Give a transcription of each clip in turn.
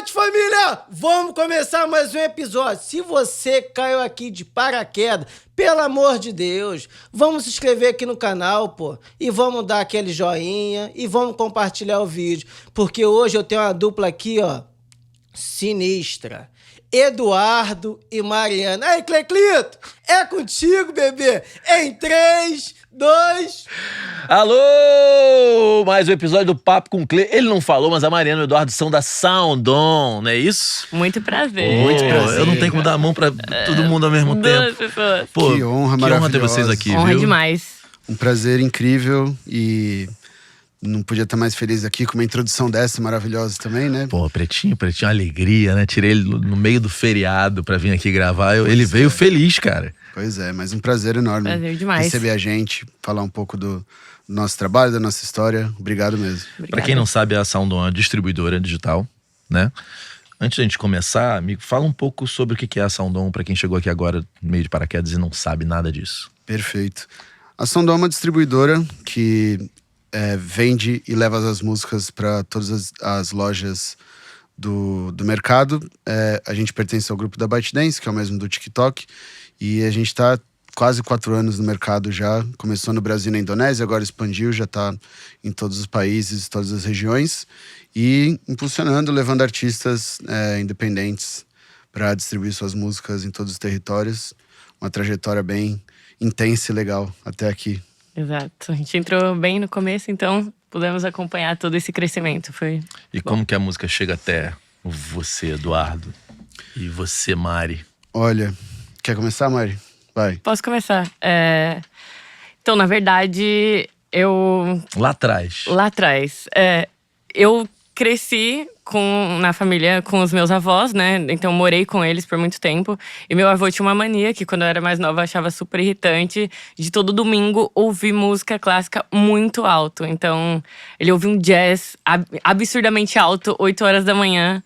noite, família! Vamos começar mais um episódio. Se você caiu aqui de paraquedas, pelo amor de Deus, vamos se inscrever aqui no canal, pô. E vamos dar aquele joinha e vamos compartilhar o vídeo. Porque hoje eu tenho uma dupla aqui, ó, sinistra. Eduardo e Mariana. Aí, Cleclito, é contigo, bebê. Em 3, 2... Alô! Mais um episódio do Papo com Cle. Ele não falou, mas a Mariana e o Eduardo são da Sound On, não é isso? Muito prazer. Muito prazer. Eu não tenho como dar a mão pra todo mundo ao mesmo tempo. Pessoas. Pô, que honra que honra ter vocês aqui, Honra viu? demais. Um prazer incrível e não podia estar mais feliz aqui com uma introdução dessa maravilhosa também, né? Pô, Pretinho, alegria, né? Tirei ele no meio do feriado pra vir aqui gravar. Ele veio feliz, cara. Pois é, mas um prazer enorme. Prazer demais. Receber a gente, falar um pouco do nosso trabalho, da nossa história. Obrigado mesmo. Pra quem não sabe, a Sound On é uma distribuidora digital, né? Antes da gente começar, amigo, fala um pouco sobre o que é a Sound On pra quem chegou aqui agora no meio de paraquedas e não sabe nada disso. Perfeito. A Sound On é uma distribuidora que vende e leva as músicas para todas as lojas do mercado. A gente pertence ao grupo da ByteDance, que é o mesmo do TikTok. E a gente está quase 4 anos no mercado já. Começou no Brasil e na Indonésia, agora expandiu, já está em todos os países, todas as regiões. E impulsionando, levando artistas independentes para distribuir suas músicas em todos os territórios. Uma trajetória bem intensa e legal até aqui. Exato. A gente entrou bem no começo, então pudemos acompanhar todo esse crescimento. Foi E bom. como que a música chega até você, Eduardo? E você, Mari? Olha, quer começar, Mari? Vai. Posso começar? Então, na verdade, Lá atrás. Eu cresci na família com os meus avós, né? Então morei com eles por muito tempo. E meu avô tinha uma mania que quando eu era mais nova eu achava super irritante, de todo domingo ouvir música clássica muito alto. Então ele ouvia um jazz absurdamente alto, 8 horas da manhã,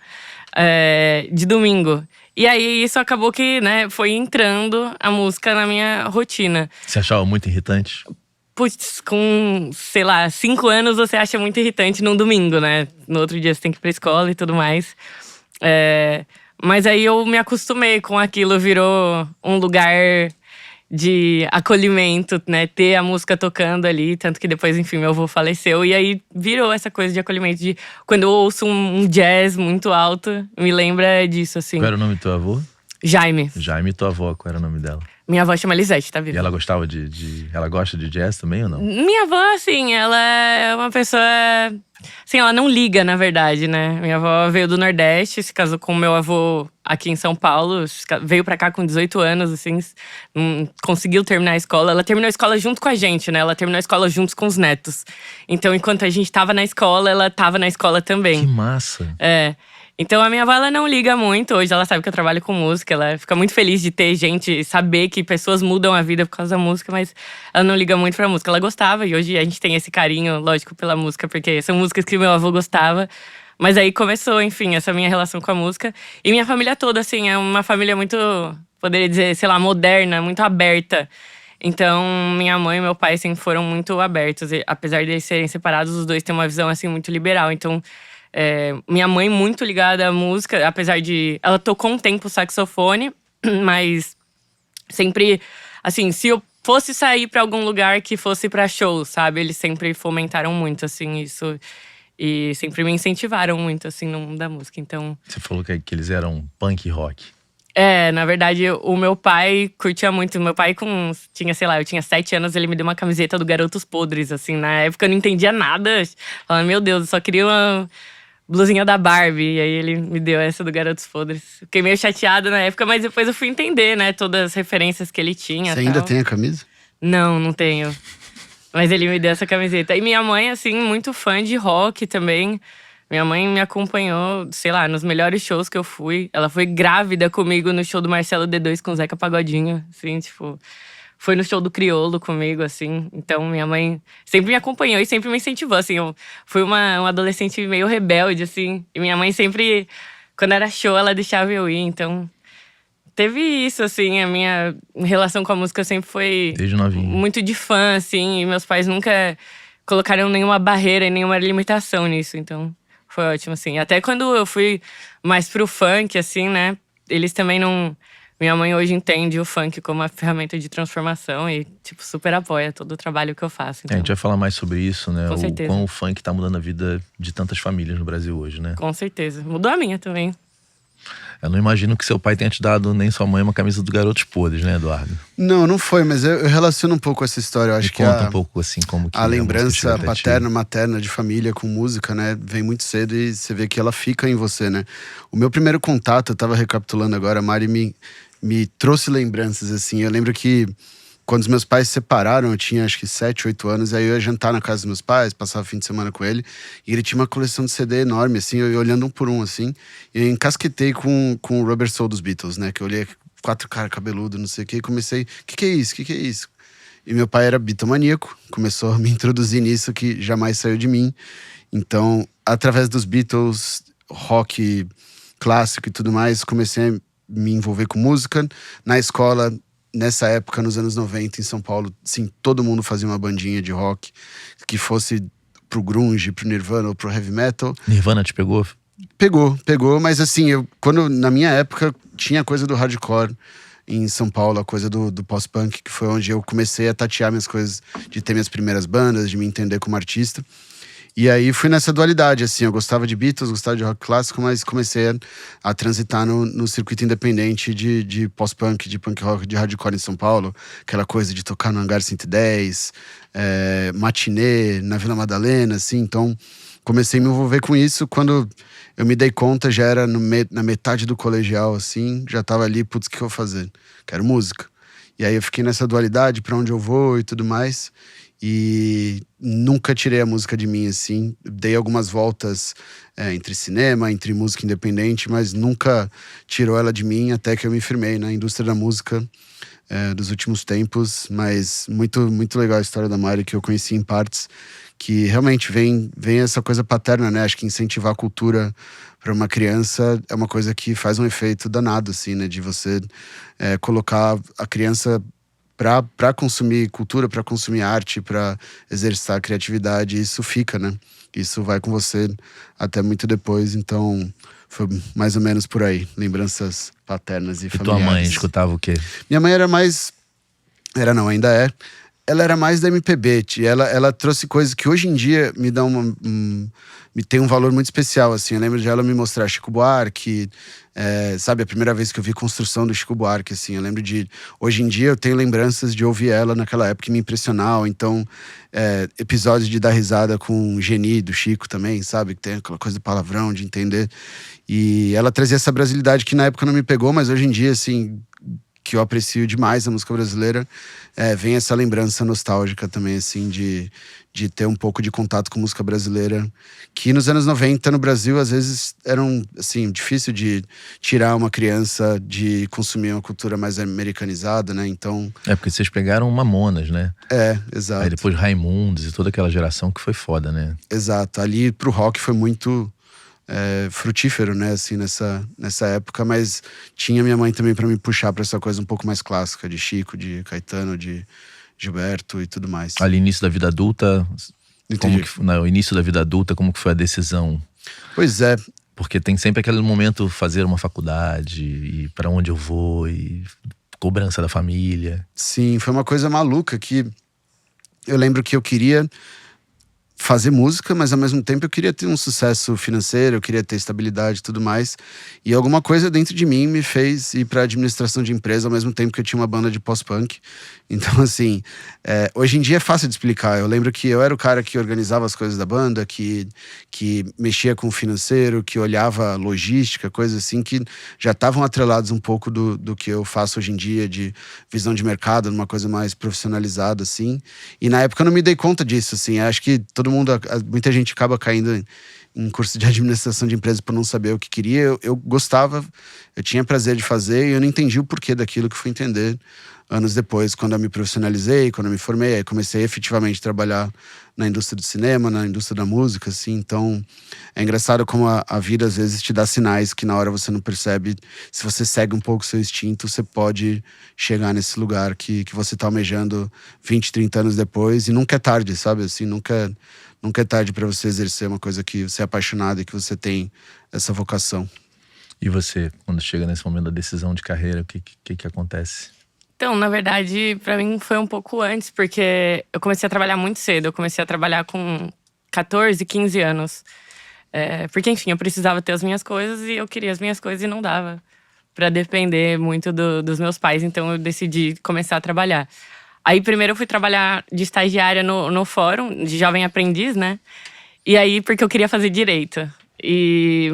de domingo. E aí isso acabou que, né, foi entrando a música na minha rotina. Você achava muito irritante? Putz, com, sei lá, 5 anos você acha muito irritante num domingo, né? No outro dia você tem que ir pra escola e tudo mais. Mas aí eu me acostumei com aquilo, virou um lugar de acolhimento, né? Ter a música tocando ali, tanto que depois, enfim, meu avô faleceu. E aí virou essa coisa de acolhimento, de quando eu ouço um jazz muito alto, me lembra disso, assim. Qual era o nome do teu avô? Jaime. Jaime, tua avó, qual era o nome dela? Minha avó chama Lisete, tá viva? E ela gostava ela gosta de jazz também ou não? Minha avó, assim, ela é uma pessoa… Assim, ela não liga, na verdade, né? Minha avó veio do Nordeste, se casou com meu avô aqui em São Paulo. Veio pra cá com 18 anos, assim. Conseguiu terminar a escola. Ela terminou a escola junto com a gente, né? Ela terminou a escola juntos com os netos. Então, enquanto a gente tava na escola, ela tava na escola também. Que massa! Então a minha avó, ela não liga muito. Hoje ela sabe que eu trabalho com música. Ela fica muito feliz de ter gente, saber que pessoas mudam a vida por causa da música. Mas ela não liga muito pra música. Ela gostava, e hoje a gente tem esse carinho, lógico, pela música. Porque são músicas que meu avô gostava. Mas aí começou, enfim, essa minha relação com a música. E minha família toda, assim, é uma família muito, poderia dizer, sei lá, moderna, muito aberta. Então, minha mãe e meu pai sempre foram muito abertos. E, apesar de eles serem separados, os dois têm uma visão, assim, muito liberal. Então… minha mãe muito ligada à música, apesar de… Ela tocou um tempo saxofone, mas sempre… Assim, se eu fosse sair pra algum lugar que fosse pra show, sabe? Eles sempre fomentaram muito, assim, isso. E sempre me incentivaram muito, assim, no mundo da música, então… Você falou que eles eram punk rock. Na verdade, o meu pai curtia muito. Meu pai tinha, sei lá, eu tinha 7 anos, ele me deu uma camiseta do Garotos Podres, assim. Na época eu não entendia nada. Falando, meu Deus, eu só queria uma blusinha da Barbie. E aí ele me deu essa do Garotos Podres. Fiquei meio chateada na época, mas depois eu fui entender, né? Todas as referências que ele tinha. Você ainda tem a camisa? Não tenho. Mas ele me deu essa camiseta. E minha mãe, assim, muito fã de rock também. Minha mãe me acompanhou, sei lá, nos melhores shows que eu fui. Ela foi grávida comigo no show do Marcelo D2 com o Zeca Pagodinho. Assim, tipo… Foi no show do Criolo comigo, assim. Então, minha mãe sempre me acompanhou e sempre me incentivou, assim. Eu fui uma adolescente meio rebelde, assim. E minha mãe sempre, quando era show, ela deixava eu ir. Então, teve isso, assim. A minha relação com a música sempre foi… Desde novinho. Muito de fã, assim. E meus pais nunca colocaram nenhuma barreira e nenhuma limitação nisso. Então, Foi ótimo, assim. Até quando eu fui mais pro funk, assim, né? Eles também não… Minha mãe hoje entende o funk como uma ferramenta de transformação e, tipo, super apoia todo o trabalho que eu faço. Então, A gente vai falar mais sobre isso, né? Com certeza. Como o funk tá mudando a vida de tantas famílias no Brasil hoje, né? com certeza. Mudou a minha também. Eu não imagino que seu pai tenha te dado, nem sua mãe, uma camisa do Garotos Podres, né, Eduardo? Não foi, mas eu relaciono um pouco essa história. Eu acho Me que conta um pouco, assim, como que a música lembrança chegou até ti. paterna, materna de família com música, né, vem muito cedo e você vê que ela fica em você, né? O meu primeiro contato, eu tava recapitulando agora, a Mari me trouxe lembranças, assim. Eu lembro que quando os meus pais se separaram, eu tinha acho que 7, 8 anos, aí eu ia jantar na casa dos meus pais, passava o fim de semana com ele, e ele tinha uma coleção de CD enorme, assim, eu ia olhando um por um, assim, e eu encasquetei com o Rubber Soul dos Beatles, né, que eu olhei 4 caras cabeludos, não sei o que, e comecei, o que é isso, o que é isso? E meu pai era bitomaníaco, começou a me introduzir nisso que jamais saiu de mim, então, através dos Beatles, rock clássico e tudo mais, comecei a me envolver com música, na escola. Nessa época, nos anos 90, em São Paulo, sim, todo mundo fazia uma bandinha de rock que fosse pro grunge, pro Nirvana ou pro heavy metal. Nirvana te pegou? Pegou, mas assim, quando na minha época tinha a coisa do hardcore em São Paulo, a coisa do post-punk, que foi onde eu comecei a tatear minhas coisas, de ter minhas primeiras bandas, de me entender como artista. E aí fui nessa dualidade, assim, eu gostava de Beatles, gostava de rock clássico, mas comecei a transitar no circuito independente de post-punk, de punk rock, de hardcore em São Paulo. Aquela coisa de tocar no Hangar 110, matinê, na Vila Madalena, assim. Então, comecei a me envolver com isso. Quando eu me dei conta, já era na metade do colegial, assim, já tava ali, putz, o que eu vou fazer? Quero música. E aí eu fiquei nessa dualidade, pra onde eu vou e tudo mais. E nunca tirei a música de mim, assim. Dei algumas voltas entre cinema, entre música independente, mas nunca tirou ela de mim, até que eu me firmei na indústria da música dos últimos tempos. Mas muito, muito legal a história da Mari, que eu conheci em partes, que realmente vem essa coisa paterna, né? Acho que incentivar a cultura para uma criança é uma coisa que faz um efeito danado, assim, né? De você colocar a criança para consumir cultura, para consumir arte, para exercitar a criatividade, isso fica, né? Isso vai com você até muito depois, então foi mais ou menos por aí. Lembranças paternas e familiares. E tua mãe escutava o quê? Minha mãe era mais… ainda é. Ela era mais da MPB, ela trouxe coisas que hoje em dia me dão me tem um valor muito especial, assim. Eu lembro de ela me mostrar Chico Buarque, sabe, a primeira vez que eu vi construção do Chico Buarque, assim. Eu lembro de… Hoje em dia eu tenho lembranças de ouvir ela naquela época e me impressionar. Ou então, episódios de dar risada com o Geni do Chico também, sabe? Que tem aquela coisa do palavrão, de entender. E ela trazia essa brasilidade que na época não me pegou, mas hoje em dia, assim… que eu aprecio demais a música brasileira, vem essa lembrança nostálgica também, assim, de ter um pouco de contato com música brasileira, que nos anos 90 no Brasil, às vezes, eram, assim, difícil de tirar uma criança de consumir uma cultura mais americanizada, né, então… Porque vocês pegaram Mamonas, né? Exato. Aí depois Raimundos e toda aquela geração que foi foda, né? Exato, ali pro rock foi muito… frutífero, né, assim, nessa época, mas tinha minha mãe também pra me puxar pra essa coisa um pouco mais clássica, de Chico, de Caetano, de Gilberto e tudo mais. Ali, início da vida adulta, no início da vida adulta, como que foi a decisão? Pois é. Porque tem sempre aquele momento, fazer uma faculdade, e pra onde eu vou, e cobrança da família. Sim, foi uma coisa maluca que eu lembro que eu queria fazer música, mas ao mesmo tempo eu queria ter um sucesso financeiro, eu queria ter estabilidade e tudo mais. E alguma coisa dentro de mim me fez ir pra administração de empresa ao mesmo tempo que eu tinha uma banda de post-punk. Então, assim, hoje em dia é fácil de explicar. Eu lembro que eu era o cara que organizava as coisas da banda, que mexia com o financeiro, que olhava logística, coisas assim que já estavam atrelados um pouco do que eu faço hoje em dia, de visão de mercado, numa coisa mais profissionalizada, assim. E na época eu não me dei conta disso, assim. Acho que muita gente acaba caindo em curso de administração de empresas por não saber o que queria. Eu gostava, eu tinha prazer de fazer e eu não entendi o porquê daquilo, que fui entender anos depois, quando eu me profissionalizei, quando eu me formei, aí comecei efetivamente a trabalhar na indústria do cinema, na indústria da música, assim. Então, é engraçado como a vida às vezes te dá sinais que na hora você não percebe. Se você segue um pouco o seu instinto, você pode chegar nesse lugar que você tá almejando 20, 30 anos depois. E nunca é tarde, sabe? Assim, nunca é tarde para você exercer uma coisa que você é apaixonado e que você tem essa vocação. E você, quando chega nesse momento da decisão de carreira, o que acontece? Então, na verdade, pra mim foi um pouco antes, porque eu comecei a trabalhar muito cedo. Eu comecei a trabalhar com 14, 15 anos. Porque, enfim, eu precisava ter as minhas coisas e eu queria as minhas coisas e não dava pra depender muito dos meus pais. Então, eu decidi começar a trabalhar. Aí, primeiro eu fui trabalhar de estagiária no fórum, de jovem aprendiz, né? E aí, porque eu queria fazer direito.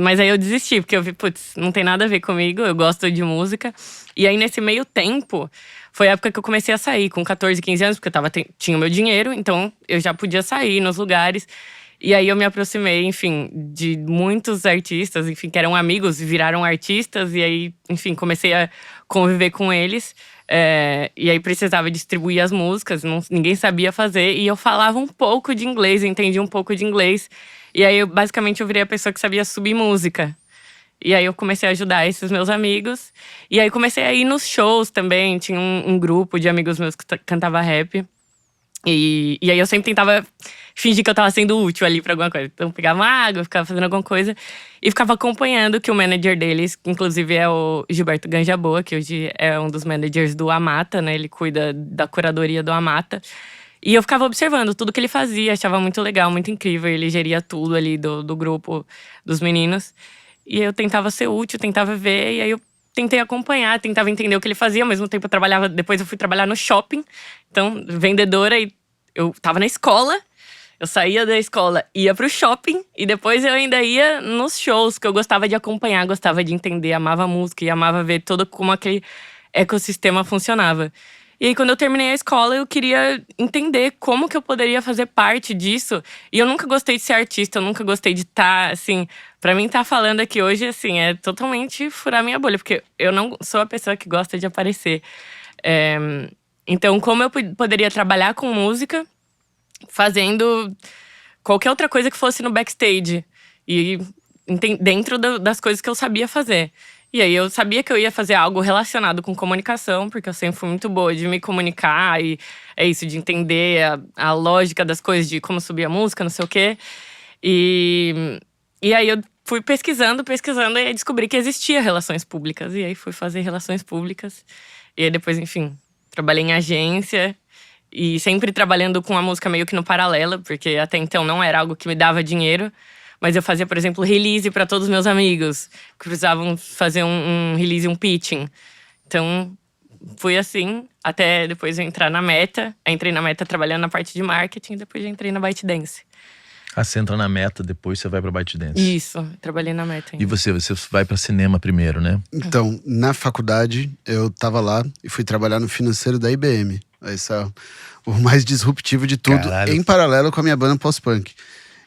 Mas aí eu desisti, porque eu vi, putz, não tem nada a ver comigo, eu gosto de música. E aí, nesse meio tempo, foi a época que eu comecei a sair, com 14, 15 anos, porque tinha o meu dinheiro, então eu já podia sair nos lugares. E aí eu me aproximei, enfim, de muitos artistas, enfim, que eram amigos e viraram artistas. E aí, enfim, comecei a conviver com eles. E aí precisava distribuir as músicas, ninguém sabia fazer. E eu falava um pouco de inglês, eu entendia um pouco de inglês. E aí, basicamente, eu virei a pessoa que sabia subir música. E aí eu comecei a ajudar esses meus amigos. E aí comecei a ir nos shows também. Tinha um grupo de amigos meus que cantava rap. E aí eu sempre tentava fingir que eu tava sendo útil ali pra alguma coisa. Então eu pegava uma água, ficava fazendo alguma coisa. E ficava acompanhando que o manager deles, que inclusive é o Gilberto Ganjaboa, que hoje é um dos managers do Amata, né? Ele cuida da curadoria do Amata. E eu ficava observando tudo que ele fazia, achava muito legal, muito incrível. Ele geria tudo ali do grupo dos meninos. E eu tentava ser útil, tentava ver. E aí eu tentei acompanhar, tentava entender o que ele fazia. Ao mesmo tempo eu trabalhava, depois eu fui trabalhar no shopping. Então, vendedora, e eu tava na escola. Eu saía da escola, ia pro shopping. E depois eu ainda ia nos shows, que eu gostava de acompanhar, gostava de entender. Amava música e amava ver todo como aquele ecossistema funcionava. E aí, quando eu terminei a escola, eu queria entender como que eu poderia fazer parte disso. E eu nunca gostei de ser artista, eu nunca gostei de estar, assim… Pra mim, estar falando aqui hoje, assim, é totalmente furar minha bolha. Porque eu não sou a pessoa que gosta de aparecer. Então, como eu poderia trabalhar com música, fazendo qualquer outra coisa que fosse no backstage. E dentro das coisas que eu sabia fazer. E aí eu sabia que eu ia fazer algo relacionado com comunicação, porque eu sempre fui muito boa de me comunicar. E é isso, de entender a lógica das coisas, de como subir a música, não sei o quê. E aí eu fui pesquisando, e aí descobri que existia relações públicas. E aí fui fazer relações públicas. E aí depois, enfim, trabalhei em agência. E sempre trabalhando com a música meio que no paralelo, porque até então não era algo que me dava dinheiro. Mas eu fazia, por exemplo, release para todos os meus amigos que precisavam fazer um release, um pitching. Então, fui assim, até depois eu entrar na Meta. Eu entrei na Meta trabalhando na parte de marketing, depois eu entrei na ByteDance. Você entra na Meta, depois você vai pra ByteDance. Isso, trabalhei na Meta ainda. E você vai pra cinema primeiro, né? Então, na faculdade, eu tava lá e fui trabalhar no financeiro da IBM. Esse é o mais disruptivo de tudo, Caralho. em paralelo com a minha banda pós-punk.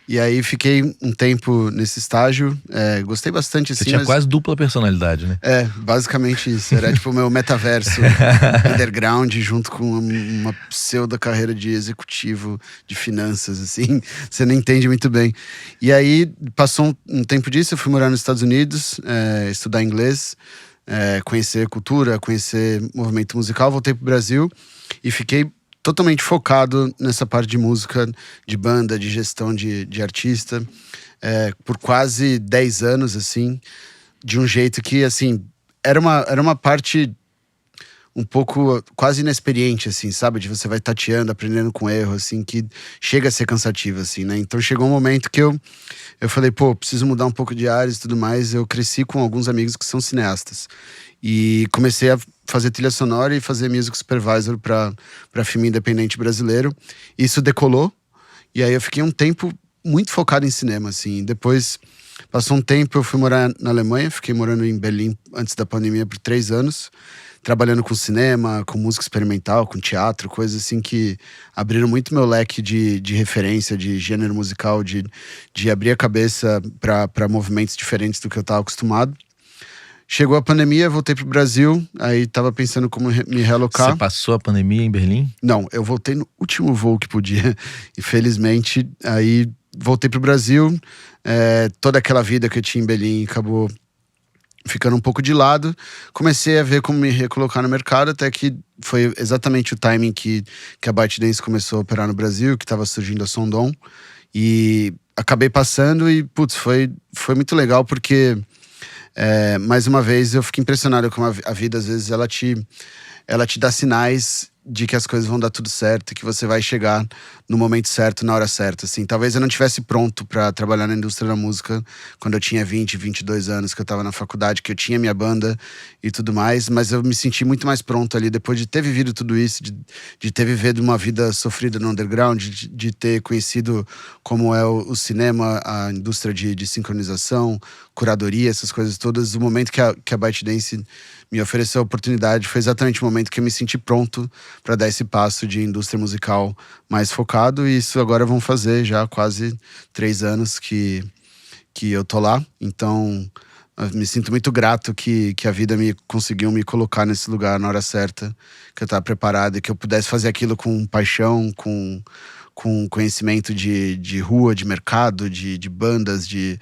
E aí fiquei um tempo nesse estágio, gostei bastante, assim. Você tinha quase dupla personalidade, né? Basicamente isso. Era tipo o meu metaverso underground, junto com uma pseudo carreira de executivo de finanças, assim. Você não entende muito bem. E aí, passou um tempo disso, eu fui morar nos Estados Unidos, estudar inglês, conhecer cultura, conhecer movimento musical. Voltei pro Brasil e fiquei totalmente focado nessa parte de música, de banda, de gestão de artista, por quase 10 anos, assim, de um jeito que, assim, era uma parte um pouco quase inexperiente, assim, sabe? De você vai tateando, aprendendo com erro, assim, que chega a ser cansativo, assim, né? Então chegou um momento que eu falei, pô, preciso mudar um pouco de áreas e tudo mais. Eu cresci com alguns amigos que são cineastas. E comecei a fazer trilha sonora e fazer music supervisor pra filme independente brasileiro. Isso decolou. E aí eu fiquei um tempo muito focado em cinema, assim. Depois, passou um tempo, eu fui morar na Alemanha. Fiquei morando em Berlim antes da pandemia por 3 anos. Trabalhando com cinema, com música experimental, com teatro. Coisas assim que abriram muito meu leque de referência, de gênero musical. De abrir a cabeça pra movimentos diferentes do que eu tava acostumado. Chegou a pandemia, voltei pro Brasil, aí tava pensando como me realocar. Você passou a pandemia em Berlim? Não, eu voltei no último voo que podia. Infelizmente, aí voltei pro Brasil. Toda aquela vida que eu tinha em Berlim acabou ficando um pouco de lado. Comecei a ver como me recolocar no mercado, até que foi exatamente o timing que a ByteDance começou a operar no Brasil, que estava surgindo a Sondom. E acabei passando e, putz, foi muito legal, porque, mais uma vez, eu fiquei impressionado como a vida, às vezes, ela te dá sinais de que as coisas vão dar tudo certo, que você vai chegar no momento certo, na hora certa, assim. Talvez eu não tivesse pronto para trabalhar na indústria da música quando eu tinha 20, 22 anos, que eu tava na faculdade, que eu tinha minha banda e tudo mais, mas eu me senti muito mais pronto ali, depois de ter vivido tudo isso, de ter vivido uma vida sofrida no underground, de ter conhecido como é o cinema, a indústria de sincronização, curadoria, essas coisas todas. O momento que a ByteDance me ofereceu a oportunidade foi exatamente o momento que eu me senti pronto para dar esse passo de indústria musical mais focado, e isso agora vão fazer já quase 3 anos que eu tô lá. Então, eu me sinto muito grato que a vida conseguiu me colocar nesse lugar na hora certa, que eu tava preparado e que eu pudesse fazer aquilo com paixão, com conhecimento de rua, de mercado, de bandas, de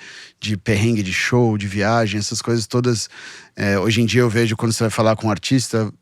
perrengue, de show, de viagem, essas coisas todas. Hoje em dia eu vejo, quando você vai falar com um artista,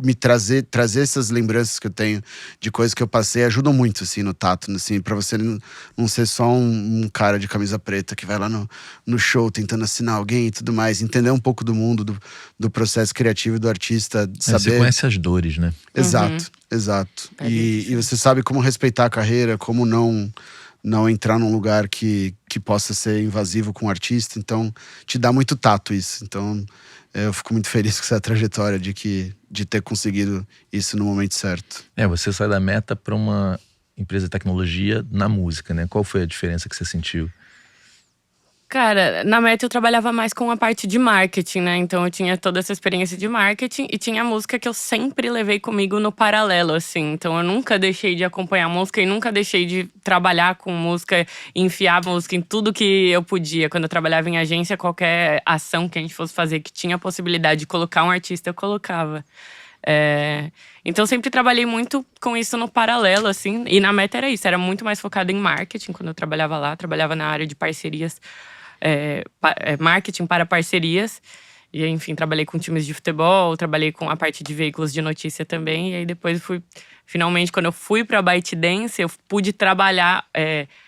me trazer essas lembranças que eu tenho de coisas que eu passei ajudam muito, assim, no tato, assim, pra você não ser só um cara de camisa preta que vai lá no show tentando assinar alguém e tudo mais. Entender um pouco do mundo, do processo criativo do artista, de saber... Você conhece as dores, né? Exato. E você sabe como respeitar a carreira, como não entrar num lugar que possa ser invasivo com o artista. Então, te dá muito tato isso. Então, eu fico muito feliz com essa trajetória de ter conseguido isso no momento certo. Você sai da Meta para uma empresa de tecnologia na música, né? Qual foi a diferença que você sentiu? Cara, na Meta eu trabalhava mais com a parte de marketing, né? Então eu tinha toda essa experiência de marketing e tinha a música que eu sempre levei comigo no paralelo, assim. Então eu nunca deixei de acompanhar a música e nunca deixei de trabalhar com música, enfiar música em tudo que eu podia. Quando eu trabalhava em agência, qualquer ação que a gente fosse fazer que tinha a possibilidade de colocar um artista, eu colocava. Então eu sempre trabalhei muito com isso no paralelo, assim. E na Meta era isso, era muito mais focado em marketing quando eu trabalhava lá. Trabalhava na área de parcerias, marketing para parcerias. E enfim, trabalhei com times de futebol, trabalhei com a parte de veículos de notícia também. E aí depois finalmente, quando eu fui pra ByteDance, eu pude trabalhar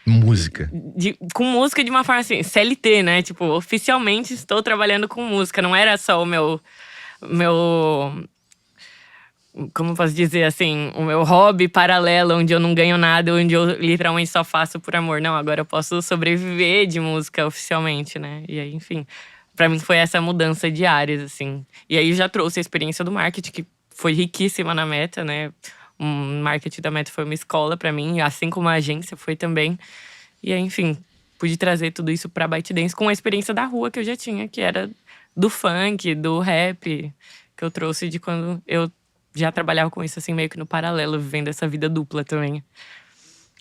música. Com música de uma forma assim, CLT, né? Tipo, oficialmente estou trabalhando com música. Não era só o meu como eu posso dizer assim, o meu hobby paralelo, onde eu não ganho nada, onde eu literalmente só faço por amor. Não, agora eu posso sobreviver de música oficialmente, né? E aí, enfim, pra mim foi essa mudança de áreas, assim. E aí já trouxe a experiência do marketing, que foi riquíssima na Meta, né? O marketing da Meta foi uma escola pra mim, assim como a agência foi também. E aí, enfim, pude trazer tudo isso pra ByteDance com a experiência da rua que eu já tinha, que era do funk, do rap, que eu trouxe de quando eu já trabalhava com isso, assim, meio que no paralelo, vivendo essa vida dupla também.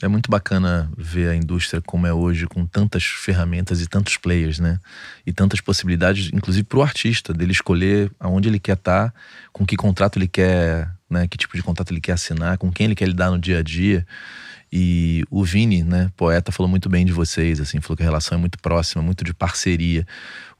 É muito bacana ver a indústria como é hoje, com tantas ferramentas e tantos players, né? E tantas possibilidades, inclusive pro artista, dele escolher aonde ele quer estar, com que contrato ele quer, né? Que tipo de contrato ele quer assinar, com quem ele quer lidar no dia a dia. E o Vini, né, poeta, falou muito bem de vocês, assim, falou que a relação é muito próxima, muito de parceria.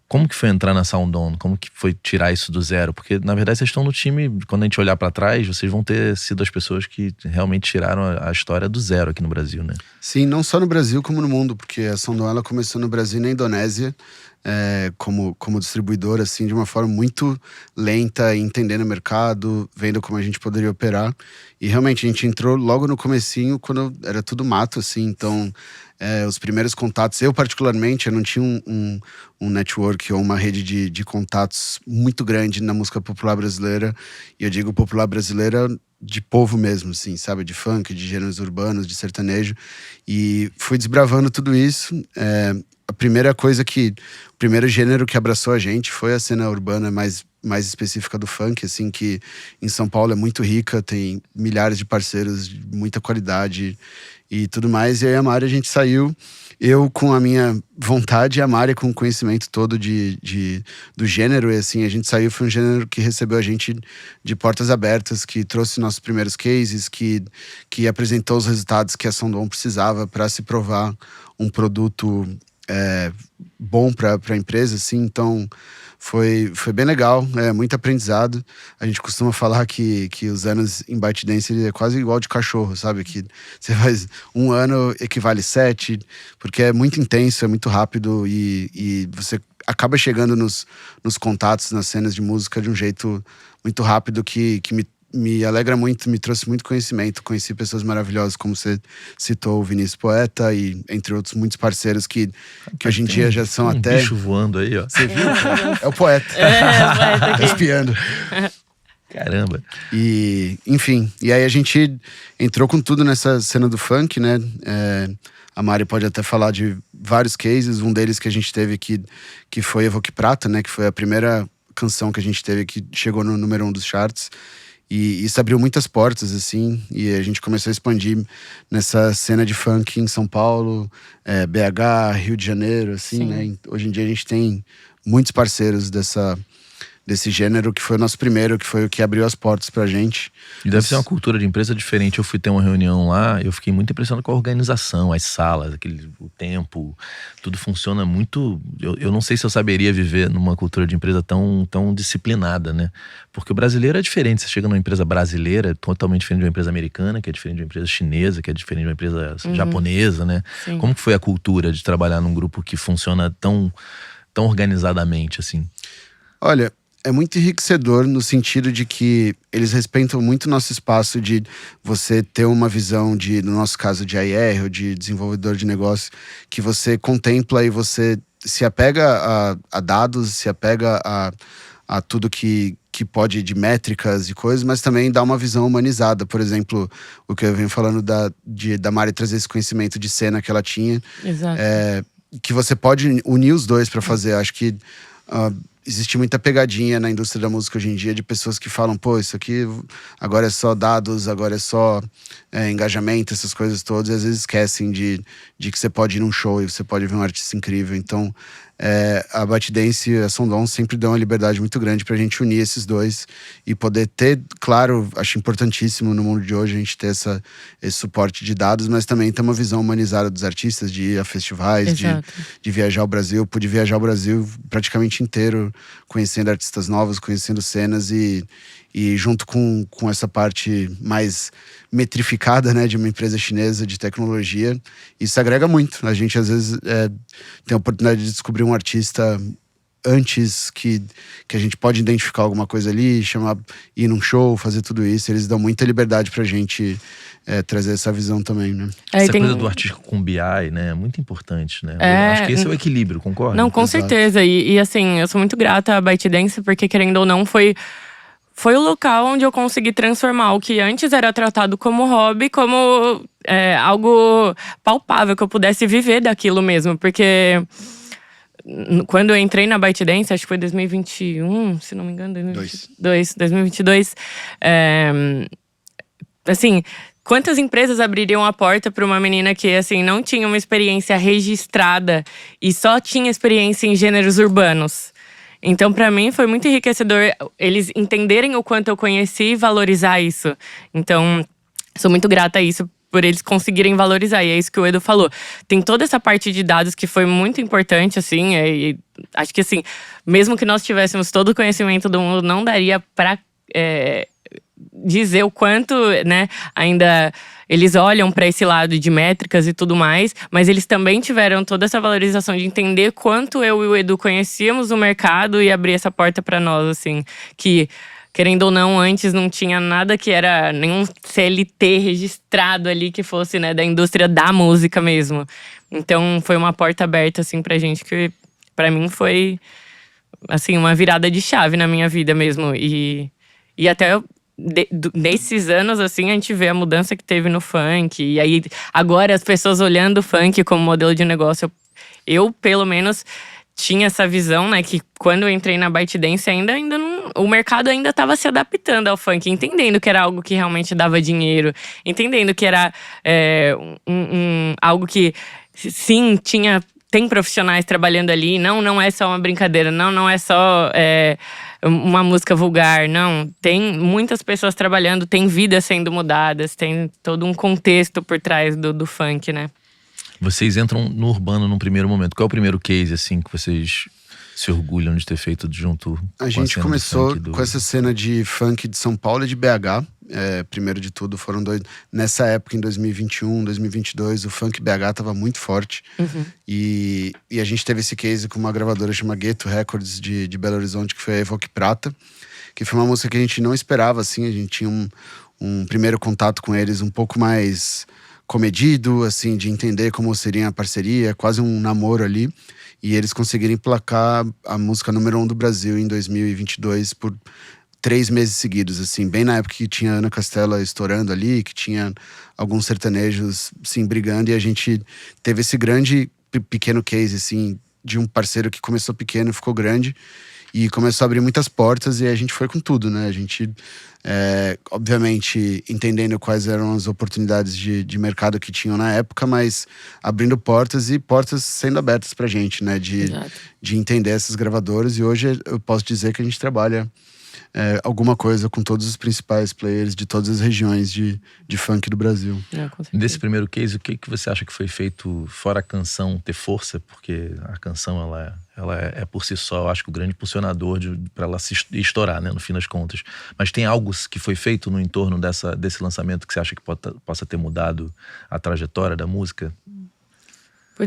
Como que foi entrar na Sondom? Como que foi tirar isso do zero? Porque, na verdade, vocês estão no time, quando a gente olhar pra trás, vocês vão ter sido as pessoas que realmente tiraram a história do zero aqui no Brasil, né? Sim, não só no Brasil, como no mundo, porque a Sondom, ela começou no Brasil e na Indonésia, como distribuidora, assim, de uma forma muito lenta, entendendo o mercado, vendo como a gente poderia operar. E realmente, a gente entrou logo no comecinho, quando era tudo mato, assim, então... os primeiros contatos, eu particularmente, eu não tinha um network ou uma rede de contatos muito grande na música popular brasileira. E eu digo popular brasileira de povo mesmo, assim, sabe? De funk, de gêneros urbanos, de sertanejo. E fui desbravando tudo isso. a primeira coisa que… O primeiro gênero que abraçou a gente foi a cena urbana mais específica do funk, assim, que em São Paulo é muito rica, tem milhares de parceiros de muita qualidade e tudo mais. E aí a Mari, a gente saiu, eu com a minha vontade e a Mari com o conhecimento todo do gênero. E assim, a gente saiu, foi um gênero que recebeu a gente de portas abertas, que trouxe nossos primeiros cases, que apresentou os resultados que a Sondom precisava para se provar um produto bom para a empresa, assim. Então foi bem legal, muito aprendizado. A gente costuma falar que os anos em ByteDance é quase igual de cachorro, sabe? Que você faz um ano equivale 7, porque é muito intenso, é muito rápido e você acaba chegando nos contatos, nas cenas de música de um jeito muito rápido que me alegra muito, me trouxe muito conhecimento. Conheci pessoas maravilhosas, como você citou, o Vinícius Poeta, e entre outros muitos parceiros que hoje em dia já são até… bicho voando aí, ó. Você viu? É o poeta. O poeta aqui. Tá espiando. Caramba. E, enfim, e aí a gente entrou com tudo nessa cena do funk, né? A Mari pode até falar de vários cases. Um deles que a gente teve que foi Evoque Prata, né? Que foi a primeira canção que a gente teve que chegou no número 1 dos charts. E isso abriu muitas portas, assim, e a gente começou a expandir nessa cena de funk em São Paulo, BH, Rio de Janeiro, assim, Sim. né? Hoje em dia a gente tem muitos parceiros desse gênero, que foi o nosso primeiro, que foi o que abriu as portas pra gente. E deve ser uma cultura de empresa diferente. Eu fui ter uma reunião lá, eu fiquei muito impressionado com a organização, as salas, o tempo, tudo funciona muito… Eu não sei se eu saberia viver numa cultura de empresa tão disciplinada, né? Porque o brasileiro é diferente. Você chega numa empresa brasileira, é totalmente diferente de uma empresa americana, que é diferente de uma empresa chinesa, que é diferente de uma empresa japonesa, né? Sim. Como que foi a cultura de trabalhar num grupo que funciona tão organizadamente, assim? Olha, é muito enriquecedor no sentido de que eles respeitam muito o nosso espaço de você ter uma visão no nosso caso, de IR ou de desenvolvedor de negócio, que você contempla e você se apega a dados, se apega a tudo que pode, de métricas e coisas, mas também dá uma visão humanizada. Por exemplo, o que eu venho falando da Mari trazer esse conhecimento de cena que ela tinha. Exato. Que você pode unir os dois para fazer. Acho que existe muita pegadinha na indústria da música hoje em dia de pessoas que falam, pô, isso aqui agora é só dados, agora é só engajamento, essas coisas todas, e às vezes esquecem de que você pode ir num show e você pode ver um artista incrível. Então, a ByteDance e a Sondom sempre dão uma liberdade muito grande pra gente unir esses dois e poder ter, claro, acho importantíssimo no mundo de hoje a gente ter esse suporte de dados, mas também ter uma visão humanizada dos artistas, de ir a festivais, de viajar ao Brasil. Eu pude viajar ao Brasil praticamente inteiro, conhecendo artistas novos, conhecendo cenas e junto com essa parte mais metrificada, né, de uma empresa chinesa de tecnologia, isso agrega muito. A gente às vezes tem a oportunidade de descobrir um artista antes que a gente pode identificar alguma coisa ali, ir num show, fazer tudo isso. Eles dão muita liberdade pra gente trazer essa visão também, né? Essa coisa do artístico com BI, né, é muito importante, né? Acho que esse é o equilíbrio, concorda? Não, com Exato. certeza. E assim, eu sou muito grata à ByteDance, porque querendo ou não, foi o local onde eu consegui transformar o que antes era tratado como hobby, como algo palpável, que eu pudesse viver daquilo mesmo. Porque quando eu entrei na ByteDance, acho que foi 2021, se não me engano, 2022. Assim, quantas empresas abririam a porta para uma menina que, assim, não tinha uma experiência registrada e só tinha experiência em gêneros urbanos? Então, pra mim, foi muito enriquecedor eles entenderem o quanto eu conheci e valorizar isso. Então, sou muito grata a isso, por eles conseguirem valorizar. E é isso que o Edu falou. Tem toda essa parte de dados que foi muito importante, assim. E acho que, assim, mesmo que nós tivéssemos todo o conhecimento do mundo, não daria pra dizer o quanto, né, ainda eles olham para esse lado de métricas e tudo mais, mas eles também tiveram toda essa valorização de entender quanto eu e o Edu conhecíamos o mercado e abrir essa porta para nós, assim, que, querendo ou não, antes não tinha nada que era nenhum CLT registrado ali que fosse, né, da indústria da música mesmo. Então foi uma porta aberta, assim, pra gente, que pra mim foi, assim, uma virada de chave na minha vida mesmo. E até nesses anos, assim, a gente vê a mudança que teve no funk. E aí, agora, as pessoas olhando o funk como modelo de negócio, eu, pelo menos, tinha essa visão, né, que quando eu entrei na ByteDance ainda não, o mercado ainda estava se adaptando ao funk, entendendo que era algo que realmente dava dinheiro, entendendo que era algo que, sim, tem profissionais trabalhando ali, não é só uma brincadeira, não é só uma música vulgar, não. Tem muitas pessoas trabalhando, tem vidas sendo mudadas, tem todo um contexto por trás do funk, né? Vocês entram no urbano num primeiro momento. Qual é o primeiro case, assim, que vocês se orgulham de ter feito junto com a gente começou do... com essa cena de funk de São Paulo e de BH. Primeiro de tudo, foram dois. Nessa época, em 2021, 2022, o funk BH tava muito forte. Uhum. E a gente teve esse case com uma gravadora chamada Ghetto Records de Belo Horizonte, que foi a Evoque Prata, que foi uma música que a gente não esperava, assim. A gente tinha um primeiro contato com eles um pouco mais comedido, assim, de entender como seria a parceria, quase um namoro ali. E eles conseguiram emplacar a música número 1 do Brasil em 2022 por 3 meses seguidos, assim, bem na época que tinha Ana Castela estourando ali, que tinha alguns sertanejos, sim, brigando, e a gente teve esse grande, pequeno case, assim, de um parceiro que começou pequeno e ficou grande, e começou a abrir muitas portas, e a gente foi com tudo, né? A gente, obviamente, entendendo quais eram as oportunidades de mercado que tinham na época, mas abrindo portas e portas sendo abertas pra gente, né? De entender essas gravadoras, e hoje eu posso dizer que a gente trabalha alguma coisa com todos os principais players de todas as regiões de funk do Brasil. Desse primeiro case, o que você acha que foi feito fora a canção ter força? Porque a canção, ela é por si só, eu acho que o grande impulsionador para ela se estourar, né, no fim das contas. Mas tem algo que foi feito no entorno desse lançamento que você acha que possa ter mudado a trajetória da música?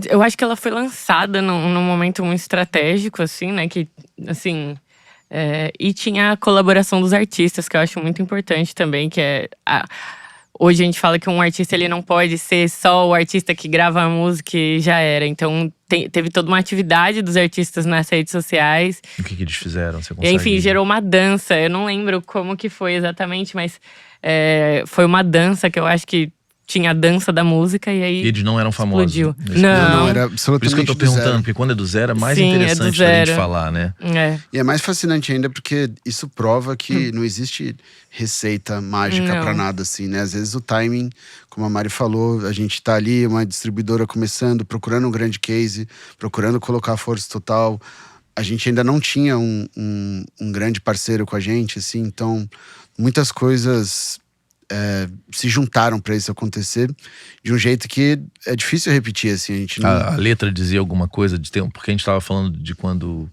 Eu acho que ela foi lançada num momento muito estratégico, assim, né, que, assim... e tinha a colaboração dos artistas, que eu acho muito importante também, que hoje a gente fala que um artista ele não pode ser só o artista que grava a música e já era. Então teve toda uma atividade dos artistas nas redes sociais. O que eles fizeram? Você consegue... E, enfim, gerou uma dança. Eu não lembro como que foi exatamente, mas foi uma dança que eu acho que tinha a dança da música e aí. E eles não eram famosos. Explodiu. Não, era absolutamente. Por isso que eu tô perguntando, porque quando é do zero é mais Sim, interessante da gente falar, né? E é mais fascinante ainda porque isso prova que não existe receita mágica pra nada, assim, né? Às vezes o timing, como a Mari falou, a gente tá ali, uma distribuidora começando, procurando um grande case, procurando colocar força total. A gente ainda não tinha um grande parceiro com a gente, assim, então muitas coisas se juntaram pra isso acontecer de um jeito que é difícil repetir, assim. A gente não... a letra dizia alguma coisa de tempo, porque a gente tava falando de quando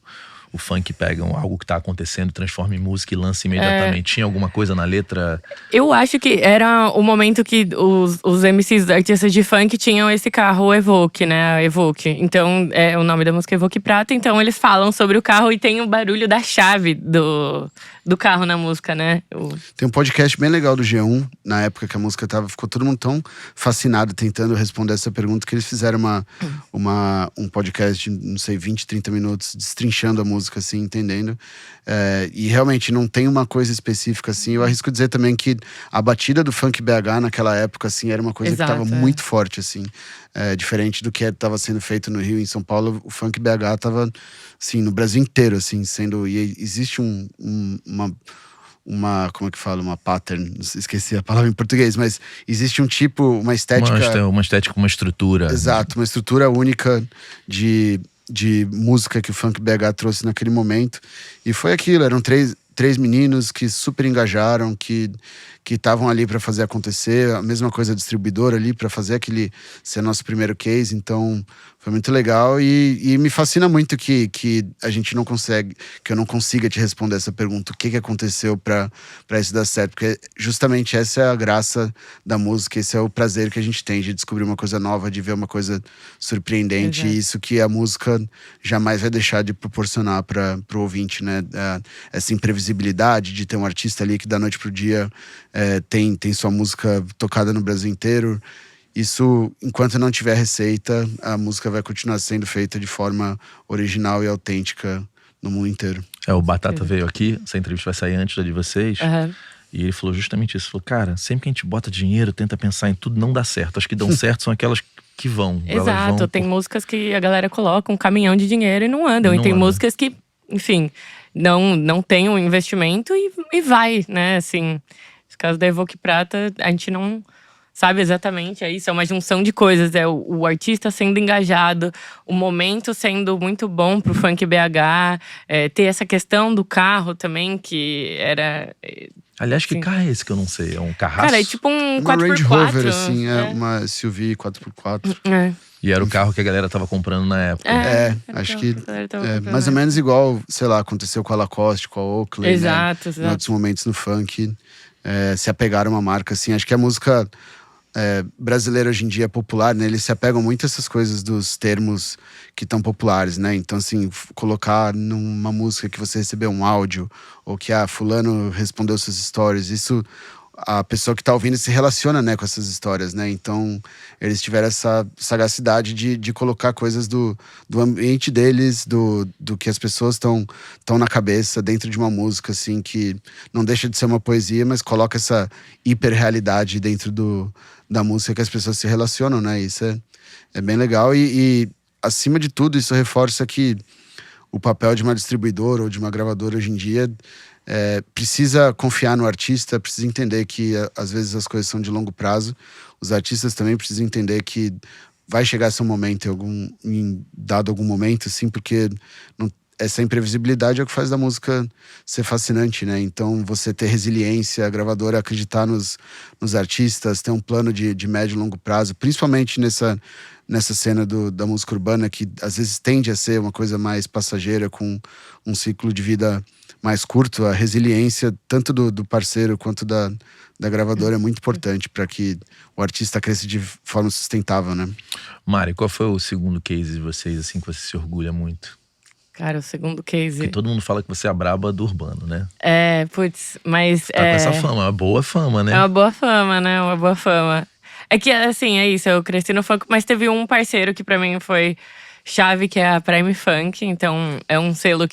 o funk pega algo que tá acontecendo, transforma em música e lança imediatamente. Tinha alguma coisa na letra? Eu acho que era o momento que os MCs, artistas de funk, tinham esse carro, o Evoque, né? A Evoque. Então, o nome da música é Evoque Prata. Então, eles falam sobre o carro e tem o barulho da chave do carro na música, né? Tem um podcast bem legal do G1, na época que a música ficou todo mundo tão fascinado tentando responder essa pergunta, que eles fizeram um podcast de, não sei, 20, 30 minutos, destrinchando a música, assim, entendendo. E realmente não tem uma coisa específica, assim. Eu arrisco dizer também que a batida do funk BH naquela época, assim, era uma coisa que estava muito forte, assim. Diferente do que estava sendo feito no Rio e em São Paulo, o funk BH estava, assim, no Brasil inteiro, assim, sendo... E existe uma como é que fala? Uma pattern, esqueci a palavra em português, mas existe um tipo, uma estética... Uma estética, uma estrutura. Exato, uma estrutura única de música que o funk BH trouxe naquele momento. E foi aquilo, eram três meninos que super engajaram, que estavam ali para fazer acontecer, a mesma coisa a distribuidora ali para fazer aquele ser nosso primeiro case. Então foi muito legal e me fascina muito que a gente não consegue, que eu não consiga te responder essa pergunta, o que aconteceu para isso dar certo, porque justamente essa é a graça da música, esse é o prazer que a gente tem de descobrir uma coisa nova, de ver uma coisa surpreendente. E isso que a música jamais vai deixar de proporcionar para o ouvinte, né? Essa imprevisibilidade de ter um artista ali que da noite pro dia tem sua música tocada no Brasil inteiro. Isso, enquanto não tiver receita, a música vai continuar sendo feita de forma original e autêntica no mundo inteiro. O Batata veio aqui, essa entrevista vai sair antes da de vocês. E ele falou justamente isso. Falou, cara, sempre que a gente bota dinheiro, tenta pensar em tudo, não dá certo. As que dão certo são aquelas que vão. Exato, Elas tem músicas que a galera coloca um caminhão de dinheiro e não andam. E E não tem anda. músicas que, enfim, não tem um investimento e vai, né? Assim, no caso da Evoque Prata, a gente não sabe exatamente, é isso, é uma junção de coisas. É o artista sendo engajado, o momento sendo muito bom pro funk BH, ter essa questão do carro também, que era… Aliás, que Sim. carro é esse que eu não sei? É um carraço? Cara, é tipo um Uma 4x4. Range Rover, assim, uma SUV 4x4. É. E era o carro que a galera tava comprando na época. Acho que é mais ou menos igual, sei lá, aconteceu com a Lacoste, com a Oakley, Exato, né? exato. Em outros momentos no funk, se apegaram a uma marca, assim. Acho que a música brasileira hoje em dia é popular, né? Eles se apegam muito a essas coisas dos termos que estão populares, né? Então, assim, colocar numa música que você recebeu um áudio, ou que fulano respondeu suas stories, isso… A pessoa que tá ouvindo se relaciona, né, com essas histórias, né? Então, eles tiveram essa sagacidade de colocar coisas do ambiente deles, do que as pessoas estão na cabeça, dentro de uma música, assim, que não deixa de ser uma poesia, mas coloca essa hiperrealidade dentro da música que as pessoas se relacionam, né? Isso é bem legal e, acima de tudo, isso reforça que o papel de uma distribuidora ou de uma gravadora hoje em dia precisa confiar no artista, precisa entender que às vezes as coisas são de longo prazo. Os artistas também precisam entender que vai chegar esse momento em dado algum momento, assim, porque essa imprevisibilidade é o que faz da música ser fascinante, né? Então, você ter resiliência, a gravadora acreditar nos artistas, ter um plano de médio e longo prazo, principalmente nessa cena da música urbana, que às vezes tende a ser uma coisa mais passageira, com um ciclo de vida mais curto. A resiliência, tanto do parceiro quanto da gravadora, é muito importante para que o artista cresça de forma sustentável, né? Mari, qual foi o segundo case de vocês, assim, que você se orgulha muito? Cara, o segundo case… Porque todo mundo fala que você é a braba do urbano, né? Putz, mas… Tá com essa fama, uma boa fama, né? É uma boa fama, né? Uma boa fama. É que, assim, é isso, eu cresci no funk, mas teve um parceiro que pra mim foi chave, que é a Prime Funk. Então, é um selo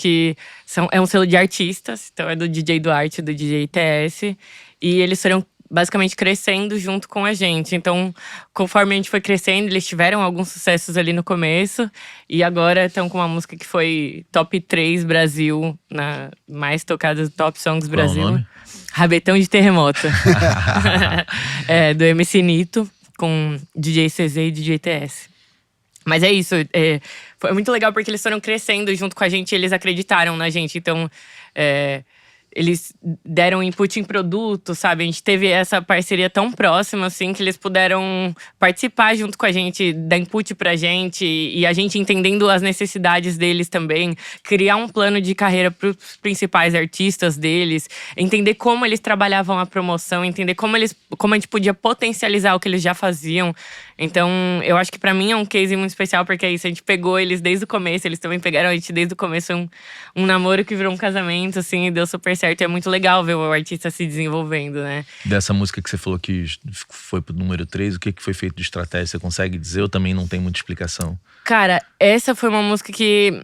é um selo de artistas. Então, é do DJ Duarte, do DJ TS. E eles foram basicamente crescendo junto com a gente. Então, conforme a gente foi crescendo, eles tiveram alguns sucessos ali no começo. E agora estão com uma música que foi top 3 Brasil, na mais tocada do Top Songs Qual é o Brasil. nome? Rabetão de Terremoto. Do MC Nito, com DJ CZ e DJ TS. Mas é isso, foi muito legal porque eles foram crescendo junto com a gente e eles acreditaram na gente. Então, eles deram input em produto, sabe? A gente teve essa parceria tão próxima, assim, que eles puderam participar junto com a gente, dar input pra gente. E a gente entendendo as necessidades deles também. Criar um plano de carreira pros principais artistas deles. Entender como eles trabalhavam a promoção. Entender como a gente podia potencializar o que eles já faziam. Então, eu acho que pra mim é um case muito especial. Porque é isso, a gente pegou eles desde o começo. Eles também pegaram a gente desde o começo. Um namoro que virou um casamento, assim, e deu super certo. É muito legal ver o artista se desenvolvendo, né? Dessa música que você falou que foi pro número 3, o que foi feito de estratégia? Você consegue dizer ou também não tem muita explicação? Cara, essa foi uma música que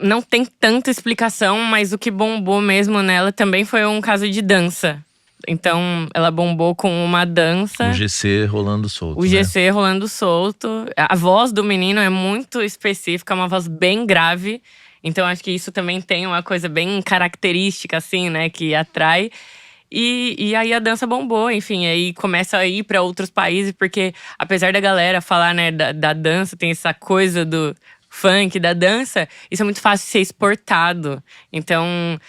não tem tanta explicação, mas o que bombou mesmo nela também foi um caso de dança. Então, ela bombou com uma dança. O GC rolando solto, O GC rolando solto. A voz do menino é muito específica, uma voz bem grave. Então, acho que isso também tem uma coisa bem característica, assim, né? Que atrai. E aí a dança bombou, enfim. Aí começa a ir para outros países. Porque apesar da galera falar, né, da dança, tem essa coisa do funk, da dança. Isso é muito fácil de ser exportado. Então…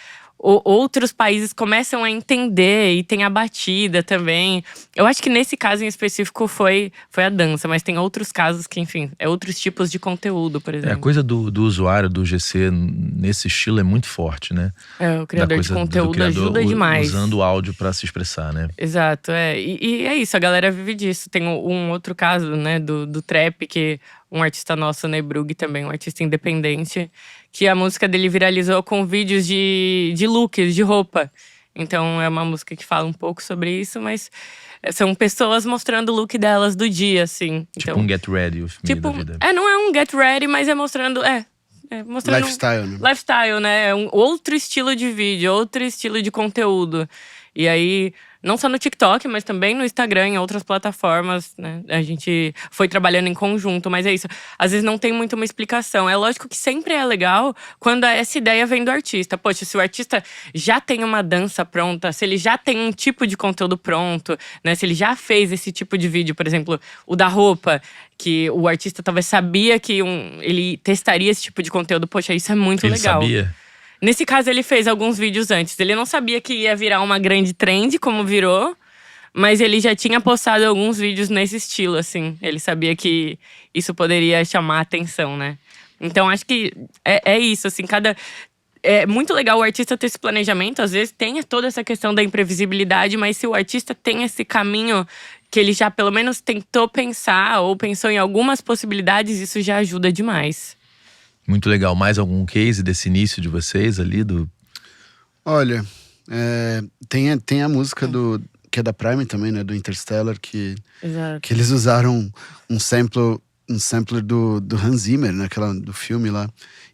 outros países começam a entender e tem a batida também. Eu acho que nesse caso em específico foi a dança, mas tem outros casos que, enfim, outros tipos de conteúdo, por exemplo. A coisa do usuário do GC nesse estilo é muito forte, né? O criador de conteúdo ajuda demais. Usando o áudio pra se expressar, né? Exato, E é isso, a galera vive disso. Tem um outro caso, né, do trap, que um artista nosso, Nebrug, também, um artista independente, que a música dele viralizou com vídeos de looks, de roupa. Então é uma música que fala um pouco sobre isso, mas são pessoas mostrando o look delas do dia, assim. Tipo então, um Get Ready, o filme da vida. não é um Get Ready, mas é mostrando… mostrando Lifestyle, né? Lifestyle, né? É um outro estilo de vídeo, outro estilo de conteúdo. E aí… não só no TikTok, mas também no Instagram, em outras plataformas, né? A gente foi trabalhando em conjunto, mas é isso. Às vezes não tem muito uma explicação. É lógico que sempre é legal quando essa ideia vem do artista. Poxa, se o artista já tem uma dança pronta, se ele já tem um tipo de conteúdo pronto, né? Se ele já fez esse tipo de vídeo, por exemplo, o da roupa, que o artista talvez sabia que ele testaria esse tipo de conteúdo. Poxa, isso é muito legal. Ele sabia? Nesse caso, ele fez alguns vídeos antes. Ele não sabia que ia virar uma grande trend, como virou. Mas ele já tinha postado alguns vídeos nesse estilo, assim. Ele sabia que isso poderia chamar a atenção, né? Então, acho que é isso, assim. É muito legal o artista ter esse planejamento. Às vezes tem toda essa questão da imprevisibilidade. Mas se o artista tem esse caminho que ele já pelo menos tentou pensar ou pensou em algumas possibilidades, isso já ajuda demais. Muito legal. Mais algum case desse início de vocês ali? Olha, tem a música que é da Prime também, né? Do Interstellar, que eles usaram um sampler do Hans Zimmer, né? Do filme lá.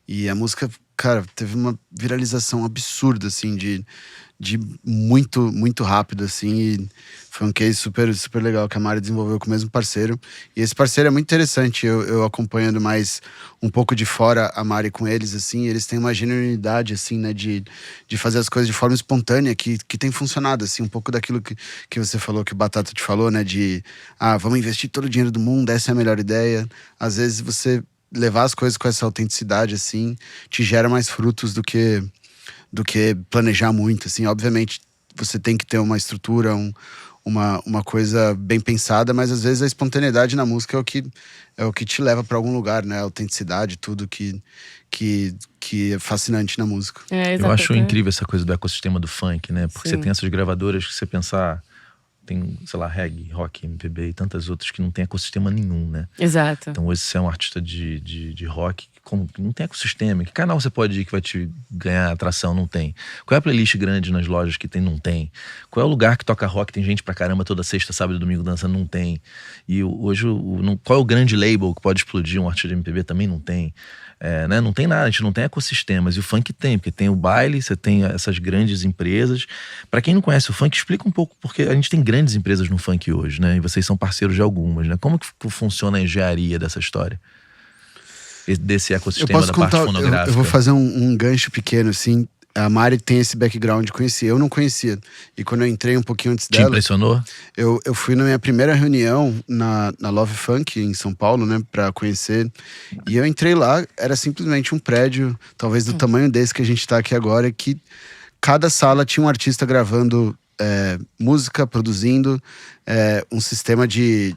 E a música, cara, teve uma viralização absurda, assim, de muito, muito rápido, assim. E foi um case super, super legal que a Mari desenvolveu com o mesmo parceiro. E esse parceiro é muito interessante. Eu acompanhando mais um pouco de fora a Mari com eles, assim. Eles têm uma genuinidade, assim, né? De fazer as coisas de forma espontânea que tem funcionado, assim. Um pouco daquilo que você falou, que o Batata te falou, né? Vamos investir todo o dinheiro do mundo, essa é a melhor ideia. Às vezes você levar as coisas com essa autenticidade, assim, te gera mais frutos do que planejar muito, assim. Obviamente, você tem que ter uma estrutura, uma coisa bem pensada, mas às vezes a espontaneidade na música é o que te leva para algum lugar, né? A autenticidade, tudo que é fascinante na música. Eu acho incrível essa coisa do ecossistema do funk, né? Porque Sim. você tem essas gravadoras que você pensar… Tem, sei lá, reggae, rock, MPB e tantas outras que não tem ecossistema nenhum, né? Exato. Então hoje você é um artista de rock que não tem ecossistema. Que canal você pode ir que vai te ganhar atração? Não tem. Qual é a playlist grande nas lojas que tem? Não tem. Qual é o lugar que toca rock? Tem gente pra caramba toda sexta, sábado e domingo dançando? Não tem. E hoje, qual é o grande label que pode explodir um artista de MPB? Também não tem. Né? Não tem nada, a gente não tem ecossistemas. E o funk tem, porque tem o baile, você tem essas grandes empresas. Pra quem não conhece o funk, explica um pouco, porque a gente tem grandes empresas no funk hoje, né? E vocês são parceiros de algumas, né? Como que funciona a engenharia dessa história? Desse ecossistema da parte fonográfica? Eu vou fazer um gancho pequeno, assim. A Mari tem esse background de conhecer. Eu não conhecia. E quando eu entrei um pouquinho antes dela… Te impressionou? Eu fui na minha primeira reunião na Love Funk, em São Paulo, né? Pra conhecer. E eu entrei lá, era simplesmente um prédio, talvez do tamanho desse que a gente tá aqui agora, que cada sala tinha um artista gravando música, produzindo um sistema de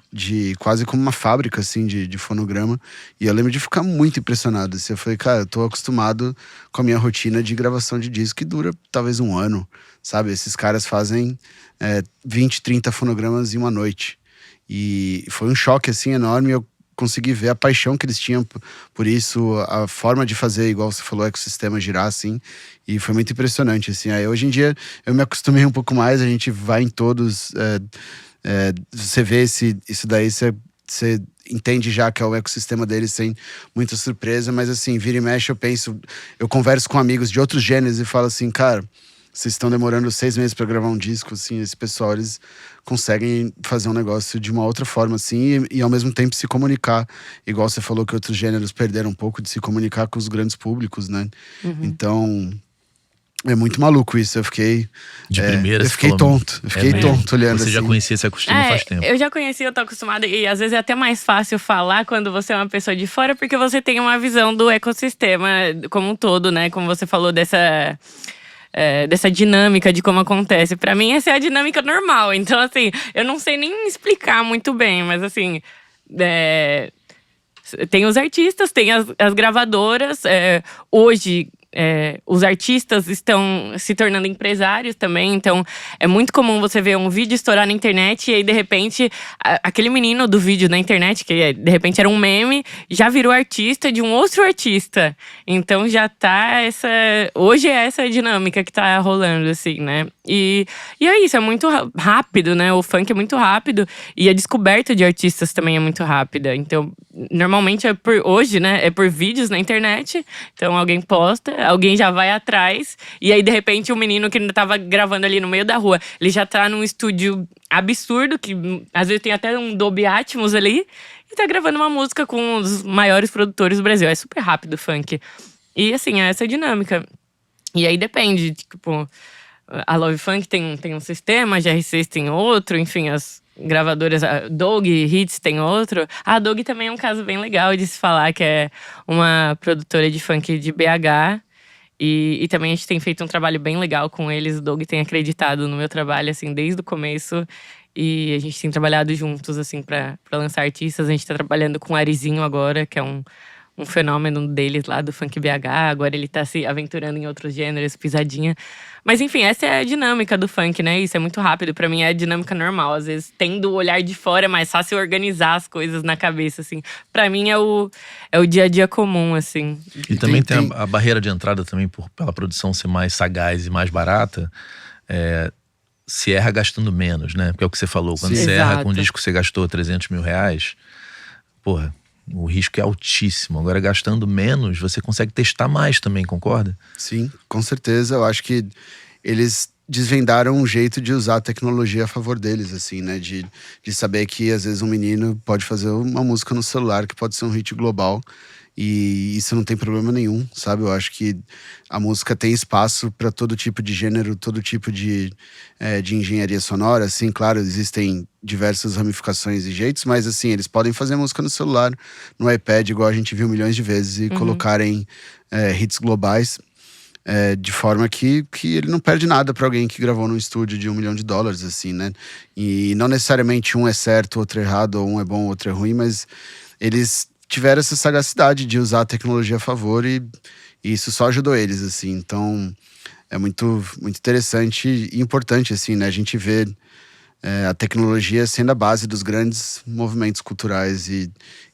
quase como uma fábrica, assim, de fonograma. E eu lembro de ficar muito impressionado, assim. Eu falei, cara, eu tô acostumado com a minha rotina de gravação de disco que dura talvez um ano, sabe? Esses caras fazem 20, 30 fonogramas em uma noite. E foi um choque, assim, enorme. Eu consegui ver a paixão que eles tinham por isso, a forma de fazer, igual você falou, o ecossistema girar, assim. E foi muito impressionante, assim. Aí hoje em dia eu me acostumei um pouco mais, a gente vai em todos, você vê isso daí, você entende já que é o ecossistema deles sem muita surpresa, mas assim, vira e mexe eu converso com amigos de outros gêneros e falo assim, cara, vocês estão demorando 6 meses pra gravar um disco, assim, esse pessoal, eles conseguem fazer um negócio de uma outra forma, assim, e ao mesmo tempo se comunicar, igual você falou que outros gêneros perderam um pouco de se comunicar com os grandes públicos, né? Então… é muito maluco isso, eu fiquei… De primeira, eu fiquei tonto olhando Você assim. já conhecia esse ecossistema faz tempo. Eu já conhecia, eu tô acostumada. E às vezes é até mais fácil falar quando você é uma pessoa de fora, porque você tem uma visão do ecossistema como um todo, né? Como você falou dessa dinâmica de como acontece. Pra mim, essa é a dinâmica normal. Então, assim, eu não sei nem explicar muito bem, mas assim… tem os artistas, tem as gravadoras. Hoje… os artistas estão se tornando empresários também, então é muito comum você ver um vídeo estourar na internet e aí de repente aquele menino do vídeo na internet, que de repente era um meme, já virou artista de um outro artista. Então já tá hoje é essa dinâmica que tá rolando, assim, né? E é isso, é muito rápido, né? O funk é muito rápido e a descoberta de artistas também é muito rápida. Então, normalmente hoje, né? É por vídeos na internet. Então alguém posta, alguém já vai atrás. E aí, de repente, o menino que ainda tava gravando ali no meio da rua, ele já tá num estúdio absurdo, que às vezes tem até um Dolby Atmos ali, e tá gravando uma música com os maiores produtores do Brasil. É super rápido o funk. E assim, é essa dinâmica. E aí depende, tipo, a Love Funk tem um sistema, a GR6 tem outro, enfim, as gravadoras, a Doug Hits tem outro. A Doug também é um caso bem legal de se falar, que é uma produtora de funk de BH. E também a gente tem feito um trabalho bem legal com eles. O Doug tem acreditado no meu trabalho, assim, desde o começo. E a gente tem trabalhado juntos, assim, pra lançar artistas. A gente tá trabalhando com o Arizinho agora, que é um fenômeno deles lá do funk BH. Agora ele tá se aventurando em outros gêneros, pisadinha. Mas enfim, essa é a dinâmica do funk, né? Isso é muito rápido. Pra mim é a dinâmica normal. Às vezes, tendo o olhar de fora, é mais fácil organizar as coisas na cabeça, assim. Pra mim é o dia a dia comum, assim. E também tem a barreira de entrada também, pela produção ser mais sagaz e mais barata. Se erra gastando menos, né? Porque é o que você falou. Quando Sim. você erra Exato. com um disco que você gastou 300 mil reais, porra, o risco é altíssimo. Agora, gastando menos, você consegue testar mais também, concorda? Sim, com certeza. Eu acho que eles desvendaram um jeito de usar a tecnologia a favor deles, assim, né? De saber que, às vezes, um menino pode fazer uma música no celular que pode ser um hit global. E isso não tem problema nenhum, sabe? Eu acho que a música tem espaço para todo tipo de gênero, todo tipo de engenharia sonora. Assim, claro, existem diversas ramificações e jeitos, mas assim, eles podem fazer música no celular, no iPad, igual a gente viu milhões de vezes, e colocarem hits globais. De forma que ele não perde nada para alguém que gravou num estúdio de $1 milhão, assim, né? E não necessariamente um é certo, outro é errado, ou um é bom, outro é ruim, mas eles tiveram essa sagacidade de usar a tecnologia a favor e isso só ajudou eles, assim. Então, é muito, muito interessante e importante, assim, né? A gente vê a tecnologia sendo a base dos grandes movimentos culturais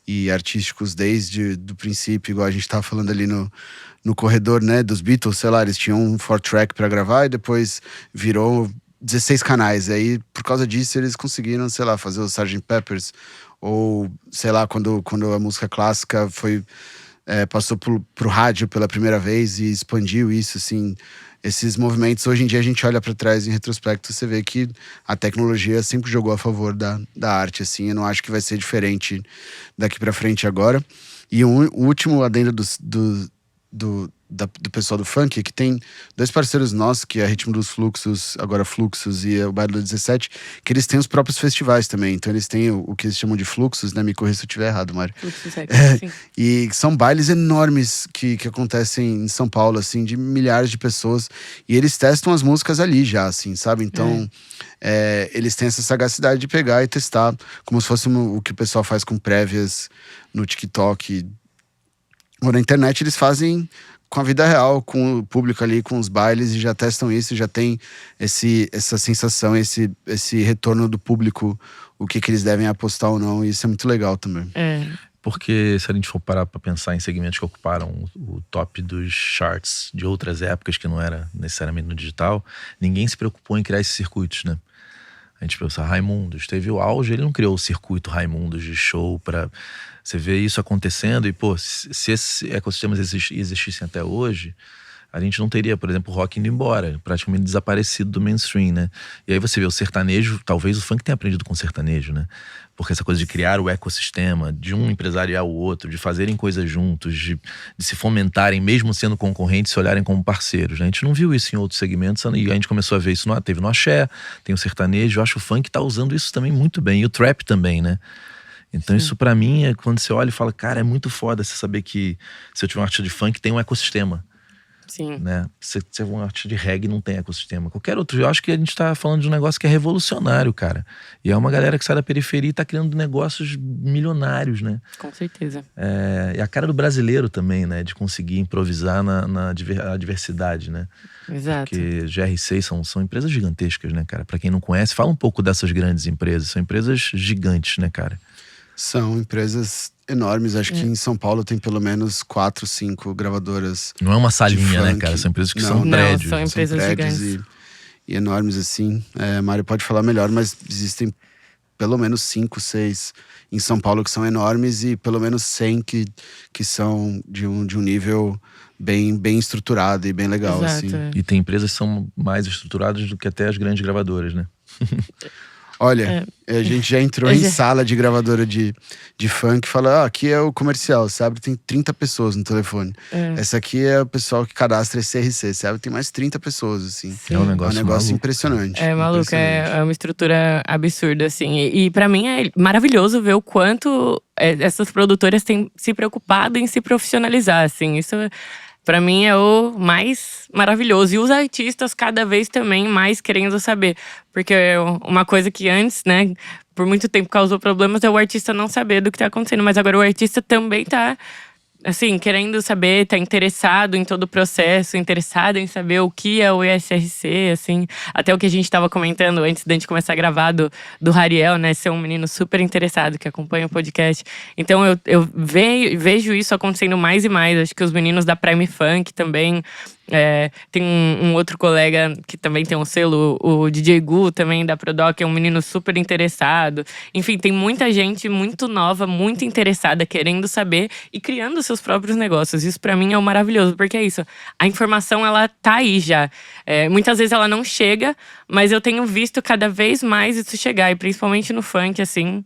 e artísticos desde o princípio, igual a gente tava falando ali no corredor, né, dos Beatles, sei lá, eles tinham um 4-track para gravar e depois virou 16 canais. E aí, por causa disso, eles conseguiram, sei lá, fazer o Sgt. Pepper's, ou, sei lá, quando a música clássica passou pro rádio pela primeira vez e expandiu isso, assim. Esses movimentos, hoje em dia, a gente olha para trás em retrospecto, você vê que a tecnologia sempre jogou a favor da arte, assim. Eu não acho que vai ser diferente daqui para frente agora. E o último adendo do pessoal do funk, que tem dois parceiros nossos, que é a Ritmo dos Fluxos, agora Fluxos, e o Baile do 17, que eles têm os próprios festivais também. Então eles têm o que eles chamam de Fluxos, né? Me corrija se eu estiver errado, Mário. Fluxos, sim. E são bailes enormes que acontecem em São Paulo, assim, de milhares de pessoas. E eles testam as músicas ali já, assim, sabe? Então, eles têm essa sagacidade de pegar e testar, como se fosse o que o pessoal faz com prévias no TikTok. Ou na internet, eles fazem com a vida real, com o público ali, com os bailes, e já testam isso, já tem essa sensação, esse retorno do público, o que eles devem apostar ou não, e isso é muito legal também. Porque se a gente for parar pra pensar em segmentos que ocuparam o top dos charts de outras épocas, que não era necessariamente no digital, ninguém se preocupou em criar esses circuitos, né? A gente pensa, Raimundos teve o auge, ele não criou o circuito Raimundos de show pra você ver isso acontecendo. E, pô, se esses ecossistemas existissem até hoje, a gente não teria, por exemplo, o rock indo embora, praticamente desaparecido do mainstream, né? E aí você vê o sertanejo, talvez o funk tenha aprendido com o sertanejo, né? Porque essa coisa de criar o ecossistema, de um empresariar o outro, de fazerem coisas juntos, de se fomentarem, mesmo sendo concorrentes, se olharem como parceiros, né? A gente não viu isso em outros segmentos, e a gente começou a ver isso, teve no axé, tem o sertanejo. Eu acho que o funk tá usando isso também muito bem, e o trap também, né? Então isso pra mim é quando você olha e fala, cara, é muito foda você saber que se eu tiver um artista de funk, tem um ecossistema. Sim. Né? Se é um artista de reggae, não tem ecossistema. Qualquer outro, eu acho que a gente tá falando de um negócio que é revolucionário, cara. E é uma galera que sai da periferia e tá criando negócios milionários, né? Com certeza. E a cara do brasileiro também, né? De conseguir improvisar na diversidade, né? Exato. Porque GR6 são empresas gigantescas, né, cara? Pra quem não conhece, fala um pouco dessas grandes empresas. São empresas gigantes, né, cara? São empresas enormes. Acho que em São Paulo tem pelo menos 4, 5 gravadoras. Não é uma salinha, né, funk. cara? São empresas que Não, são não, prédios. são empresas gigantes. E enormes, assim. Mário pode falar melhor, mas existem pelo menos 5, 6 em São Paulo que são enormes e pelo menos 100 que são de um nível bem estruturado e bem legal, Exato, assim. é. E tem empresas que são mais estruturadas do que até as grandes gravadoras, né? Olha, a gente já entrou em sala de gravadora de funk e fala, aqui é o comercial, você abre, tem 30 pessoas no telefone. Essa aqui é o pessoal que cadastra esse CRC, você abre, tem mais 30 pessoas, assim. É um negócio maluco, maluco. impressionante. É maluco, impressionante. é uma estrutura absurda, assim. E pra mim é maravilhoso ver o quanto essas produtoras têm se preocupado em se profissionalizar, assim. Isso, pra mim, é o mais maravilhoso. E os artistas cada vez também mais querendo saber. Porque uma coisa que antes, né, por muito tempo causou problemas é o artista não saber do que tá acontecendo. Mas agora o artista também tá, assim, querendo saber, tá interessado em todo o processo, interessado em saber o que é o ISRC, assim. Até o que a gente tava comentando antes da gente começar a gravar do Rariel, né? Ser um menino super interessado, que acompanha o podcast. Então eu vejo isso acontecendo mais e mais. Acho que os meninos da Prime Funk também. Tem um outro colega que também tem um selo, o DJ Gu, também da Prodoc, é um menino super interessado. Enfim, tem muita gente muito nova, muito interessada, querendo saber e criando seus próprios negócios. Isso pra mim é o maravilhoso, porque é isso. A informação, ela tá aí já. Muitas vezes ela não chega, mas eu tenho visto cada vez mais isso chegar. E principalmente no funk, assim…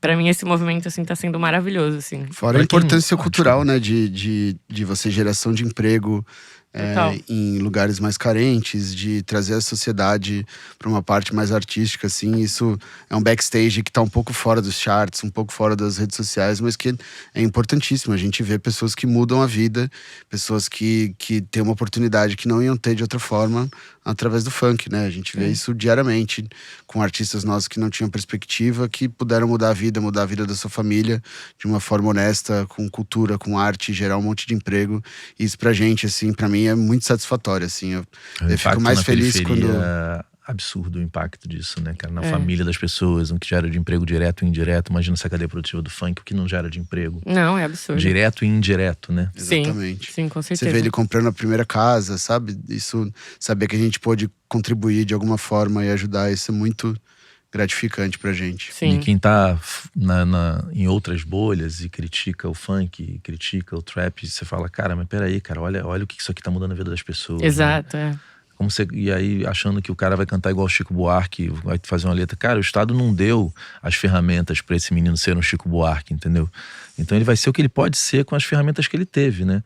Pra mim, esse movimento, assim, tá sendo maravilhoso, assim. Fora a importância cultural, né? De você geração de emprego em lugares mais carentes, de trazer a sociedade para uma parte mais artística, assim. Isso é um backstage que tá um pouco fora dos charts, um pouco fora das redes sociais, mas que é importantíssimo. A gente vê pessoas que mudam a vida, pessoas que têm uma oportunidade que não iam ter de outra forma através do funk, né? A gente vê isso diariamente com artistas nossos que não tinham perspectiva, que puderam mudar a vida da sua família de uma forma honesta, com cultura, com arte, gerar um monte de emprego. E isso pra gente, assim, pra mim é muito satisfatório, assim. Eu fico mais feliz quando… Absurdo o impacto disso, né, cara? Na família das pessoas, o que gera de emprego direto e indireto. Imagina essa cadeia produtiva do funk, o que não gera de emprego. Não, é absurdo. Direto e indireto, né? Exatamente. Sim, com certeza. Você vê ele comprando a primeira casa, sabe? Isso, saber que a gente pôde contribuir de alguma forma e ajudar, isso é muito gratificante pra gente. Sim. E quem tá em outras bolhas e critica o funk, e critica o trap, você fala, cara, mas peraí, cara, olha o que isso aqui tá mudando a vida das pessoas. Exato, né? E aí, achando que o cara vai cantar igual o Chico Buarque, vai fazer uma letra. Cara, o Estado não deu as ferramentas pra esse menino ser um Chico Buarque, entendeu? Então ele vai ser o que ele pode ser com as ferramentas que ele teve, né?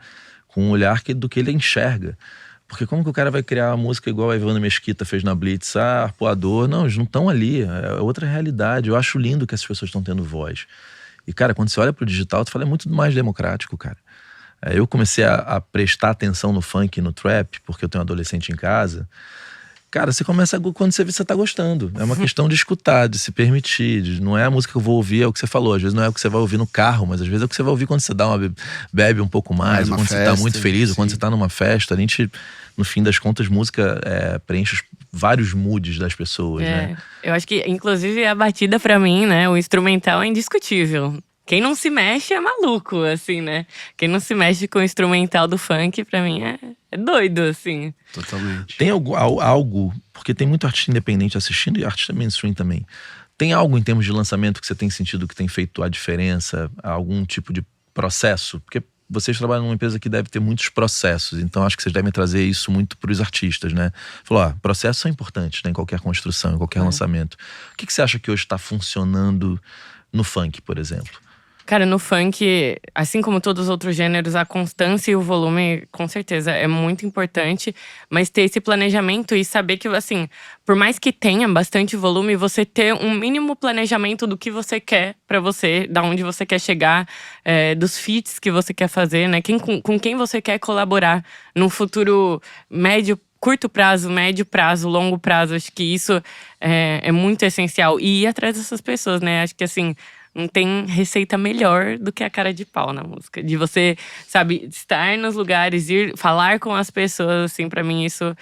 Com um olhar do que ele enxerga. Porque como que o cara vai criar uma música igual a Ivana Mesquita fez na Blitz? Arpoador. Não, eles não estão ali. É outra realidade. Eu acho lindo que essas pessoas estão tendo voz. E, cara, quando você olha pro digital, tu fala, é muito mais democrático, cara. Eu comecei a prestar atenção no funk e no trap, porque eu tenho um adolescente em casa. Cara, você começa quando você vê que você tá gostando. É uma questão de escutar, de se permitir. Não é a música que eu vou ouvir, é o que você falou. Às vezes não é o que você vai ouvir no carro, mas às vezes é o que você vai ouvir quando você bebe um pouco mais, ou quando você tá muito feliz, ou quando você tá numa festa. A gente, no fim das contas, música preenche vários moods das pessoas, né? Eu acho que, inclusive, a batida pra mim, né? O instrumental é indiscutível. Quem não se mexe é maluco, assim, né? Quem não se mexe com o instrumental do funk, pra mim, é doido, assim. Totalmente. Tem algo, porque tem muito artista independente assistindo e artista mainstream também. Tem algo em termos de lançamento que você tem sentido que tem feito a diferença? Algum tipo de processo? Porque vocês trabalham numa empresa que deve ter muitos processos, então acho que vocês devem trazer isso muito para os artistas, né? Falou, processos são importantes, né? Em qualquer construção, em qualquer lançamento. O que você acha que hoje está funcionando no funk, por exemplo? Cara, no funk, assim como todos os outros gêneros, a constância e o volume, com certeza, é muito importante. Mas ter esse planejamento e saber que, assim, por mais que tenha bastante volume, você ter um mínimo planejamento do que você quer pra você, da onde você quer chegar, dos feats que você quer fazer, né? Com quem você quer colaborar num futuro curto prazo, médio prazo, longo prazo. Acho que isso é muito essencial. E ir atrás dessas pessoas, né? Acho que, assim, não tem receita melhor do que a cara de pau na música. De você, sabe, estar nos lugares, falar com as pessoas, assim, pra mim isso…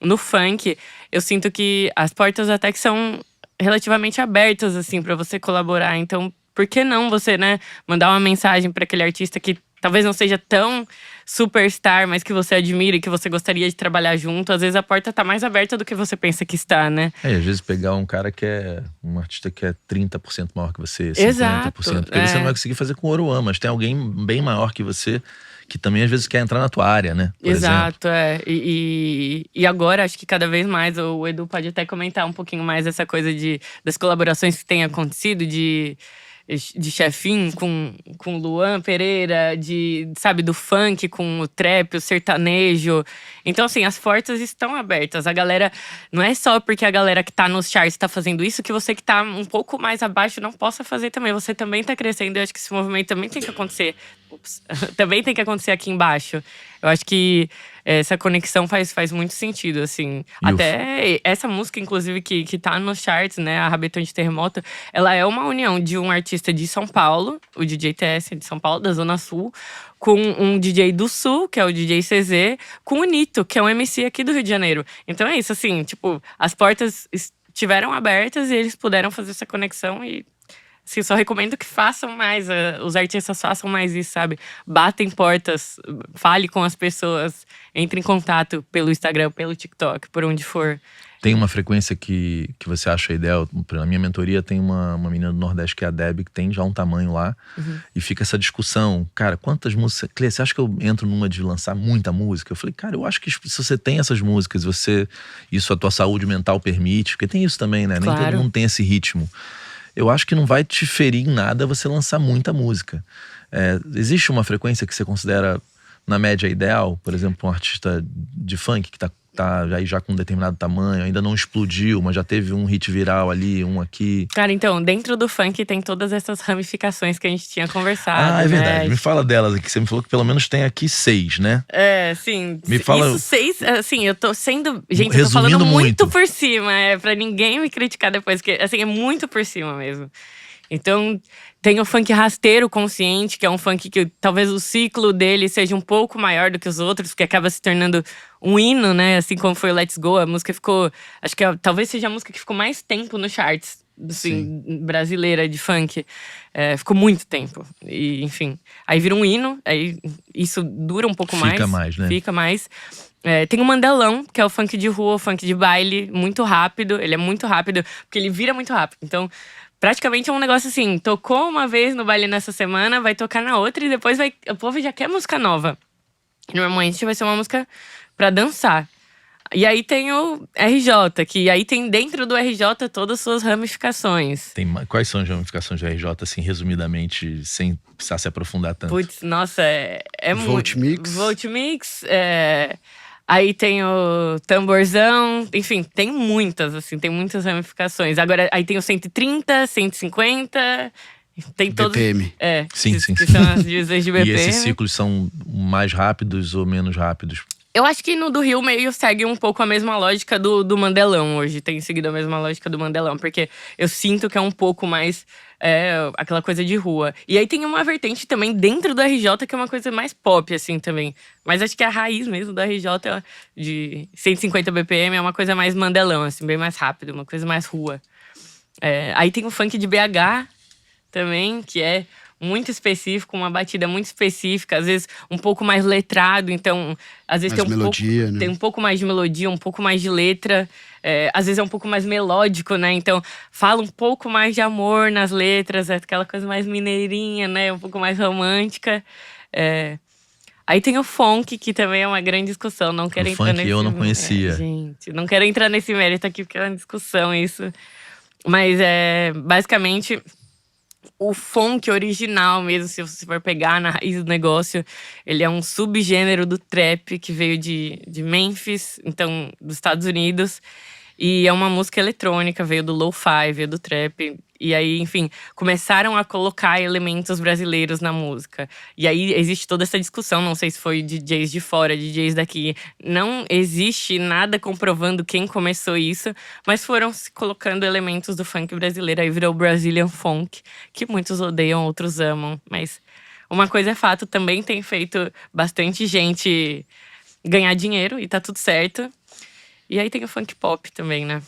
No funk, eu sinto que as portas até que são relativamente abertas, assim, pra você colaborar. Então, por que não você, né, mandar uma mensagem pra aquele artista que talvez não seja tão superstar, mas que você admira e que você gostaria de trabalhar junto, às vezes a porta tá mais aberta do que você pensa que está, né? Às vezes pegar um cara que é um artista que é 30% maior que você, 50%. Exato, Porque você não vai conseguir fazer com o Oruan, mas tem alguém bem maior que você que também às vezes quer entrar na tua área, né? Por Exato, exemplo. E agora acho que cada vez mais o Edu pode até comentar um pouquinho mais essa coisa das colaborações que tem acontecido, de Chefin com Luan Pereira, sabe, do funk com o trap, o sertanejo. Então, assim, as portas estão abertas. A galera, não é só porque a galera que tá nos charts tá fazendo isso, que você que tá um pouco mais abaixo não possa fazer também. Você também tá crescendo. Eu acho que esse movimento também tem que acontecer. Também tem que acontecer aqui embaixo. Eu acho que essa conexão faz muito sentido, assim. Até essa música, inclusive, que tá nos charts, né? A Rabetão de Terremoto, ela é uma união de um artista de São Paulo, o DJ TS de São Paulo, da Zona Sul, com um DJ do Sul, que é o DJ CZ, com o Nito, que é um MC aqui do Rio de Janeiro. Então é isso, assim, tipo, as portas estiveram abertas e eles puderam fazer essa conexão e… Assim, só recomendo que façam mais, os artistas façam mais isso, sabe? Batem portas, fale com as pessoas, entre em contato pelo Instagram, pelo TikTok, por onde for. Tem uma frequência que você acha ideal? Na minha mentoria tem uma menina do Nordeste que é a Deb, que tem já um tamanho lá. E fica essa discussão. Cara, quantas músicas… Clê, você acha que eu entro numa de lançar muita música? Eu falei, cara, eu acho que se você tem essas músicas, isso a tua saúde mental permite. Porque tem isso também, né? Claro. Nem todo mundo tem esse ritmo. Eu acho que não vai te ferir em nada você lançar muita música. Existe uma frequência que você considera, na média, ideal? Por exemplo, um artista de funk que tá já com um determinado tamanho, ainda não explodiu, mas já teve um hit viral ali, um aqui. Cara, então, dentro do funk tem todas essas ramificações que a gente tinha conversado. Ah, é verdade. Né? Me fala delas aqui. Você me falou que pelo menos tem aqui 6, né? Sim. Me fala… Isso 6, assim, eu tô sendo… Gente, eu tô Resumindo falando muito muito por cima, pra ninguém me criticar depois, porque, assim, é muito por cima mesmo. Então, tem o funk rasteiro consciente, que é um funk que talvez o ciclo dele seja um pouco maior do que os outros, que acaba se tornando um hino, né? Assim como foi o Let's Go, a música ficou… Acho que talvez seja a música que ficou mais tempo nos charts, assim, brasileira de funk. Ficou muito tempo. E, enfim, aí vira um hino, aí isso dura um pouco mais. Fica mais, né? Fica mais. Tem o Mandelão, que é o funk de rua, o funk de baile, muito rápido. Ele é muito rápido, porque ele vira muito rápido. Então… Praticamente é um negócio assim, tocou uma vez no baile nessa semana, vai tocar na outra e depois o povo já quer música nova. Normalmente vai ser uma música pra dançar. E aí tem o RJ, que aí tem dentro do RJ todas as suas ramificações. Quais são as ramificações do RJ, assim, resumidamente, sem precisar se aprofundar tanto? Putz, nossa, é muito… Volt Mix. Volt Mix, aí tem o tamborzão, enfim, tem muitas, assim, tem muitas ramificações. Agora, aí tem o 130, 150, tem todos… BPM. Sim. Que são as divisões de BPM. E esses ciclos são mais rápidos ou menos rápidos? Eu acho que no do Rio meio segue um pouco a mesma lógica do Mandelão hoje. Tem seguido a mesma lógica do Mandelão, porque eu sinto que é um pouco mais… aquela coisa de rua. E aí tem uma vertente também dentro do RJ que é uma coisa mais pop, assim, também. Mas acho que a raiz mesmo do RJ de 150 BPM é uma coisa mais Mandelão, assim, bem mais rápido, uma coisa mais rua. Aí tem o funk de BH também, que é muito específico, uma batida muito específica, às vezes um pouco mais letrado, então às vezes né? Tem um pouco mais de melodia, um pouco mais de letra, às vezes é um pouco mais melódico, né? Então fala um pouco mais de amor nas letras, aquela coisa mais mineirinha, né? Um pouco mais romântica. Aí tem o funk, que também é uma grande discussão. Não quero entrar nesse… eu não conhecia. Gente, não quero entrar nesse mérito aqui, porque é uma discussão isso. Mas basicamente… O funk original mesmo, se você for pegar na raiz do negócio, ele é um subgênero do trap que veio de Memphis, então dos Estados Unidos. E é uma música eletrônica, veio do lo-fi, veio do trap. E aí, enfim, começaram a colocar elementos brasileiros na música. E aí existe toda essa discussão, não sei se foi DJs de fora, DJs daqui. Não existe nada comprovando quem começou isso, mas foram se colocando elementos do funk brasileiro. Aí virou o Brazilian Funk, que muitos odeiam, outros amam. Mas uma coisa é fato, também tem feito bastante gente ganhar dinheiro e tá tudo certo. E aí tem o funk pop também, né?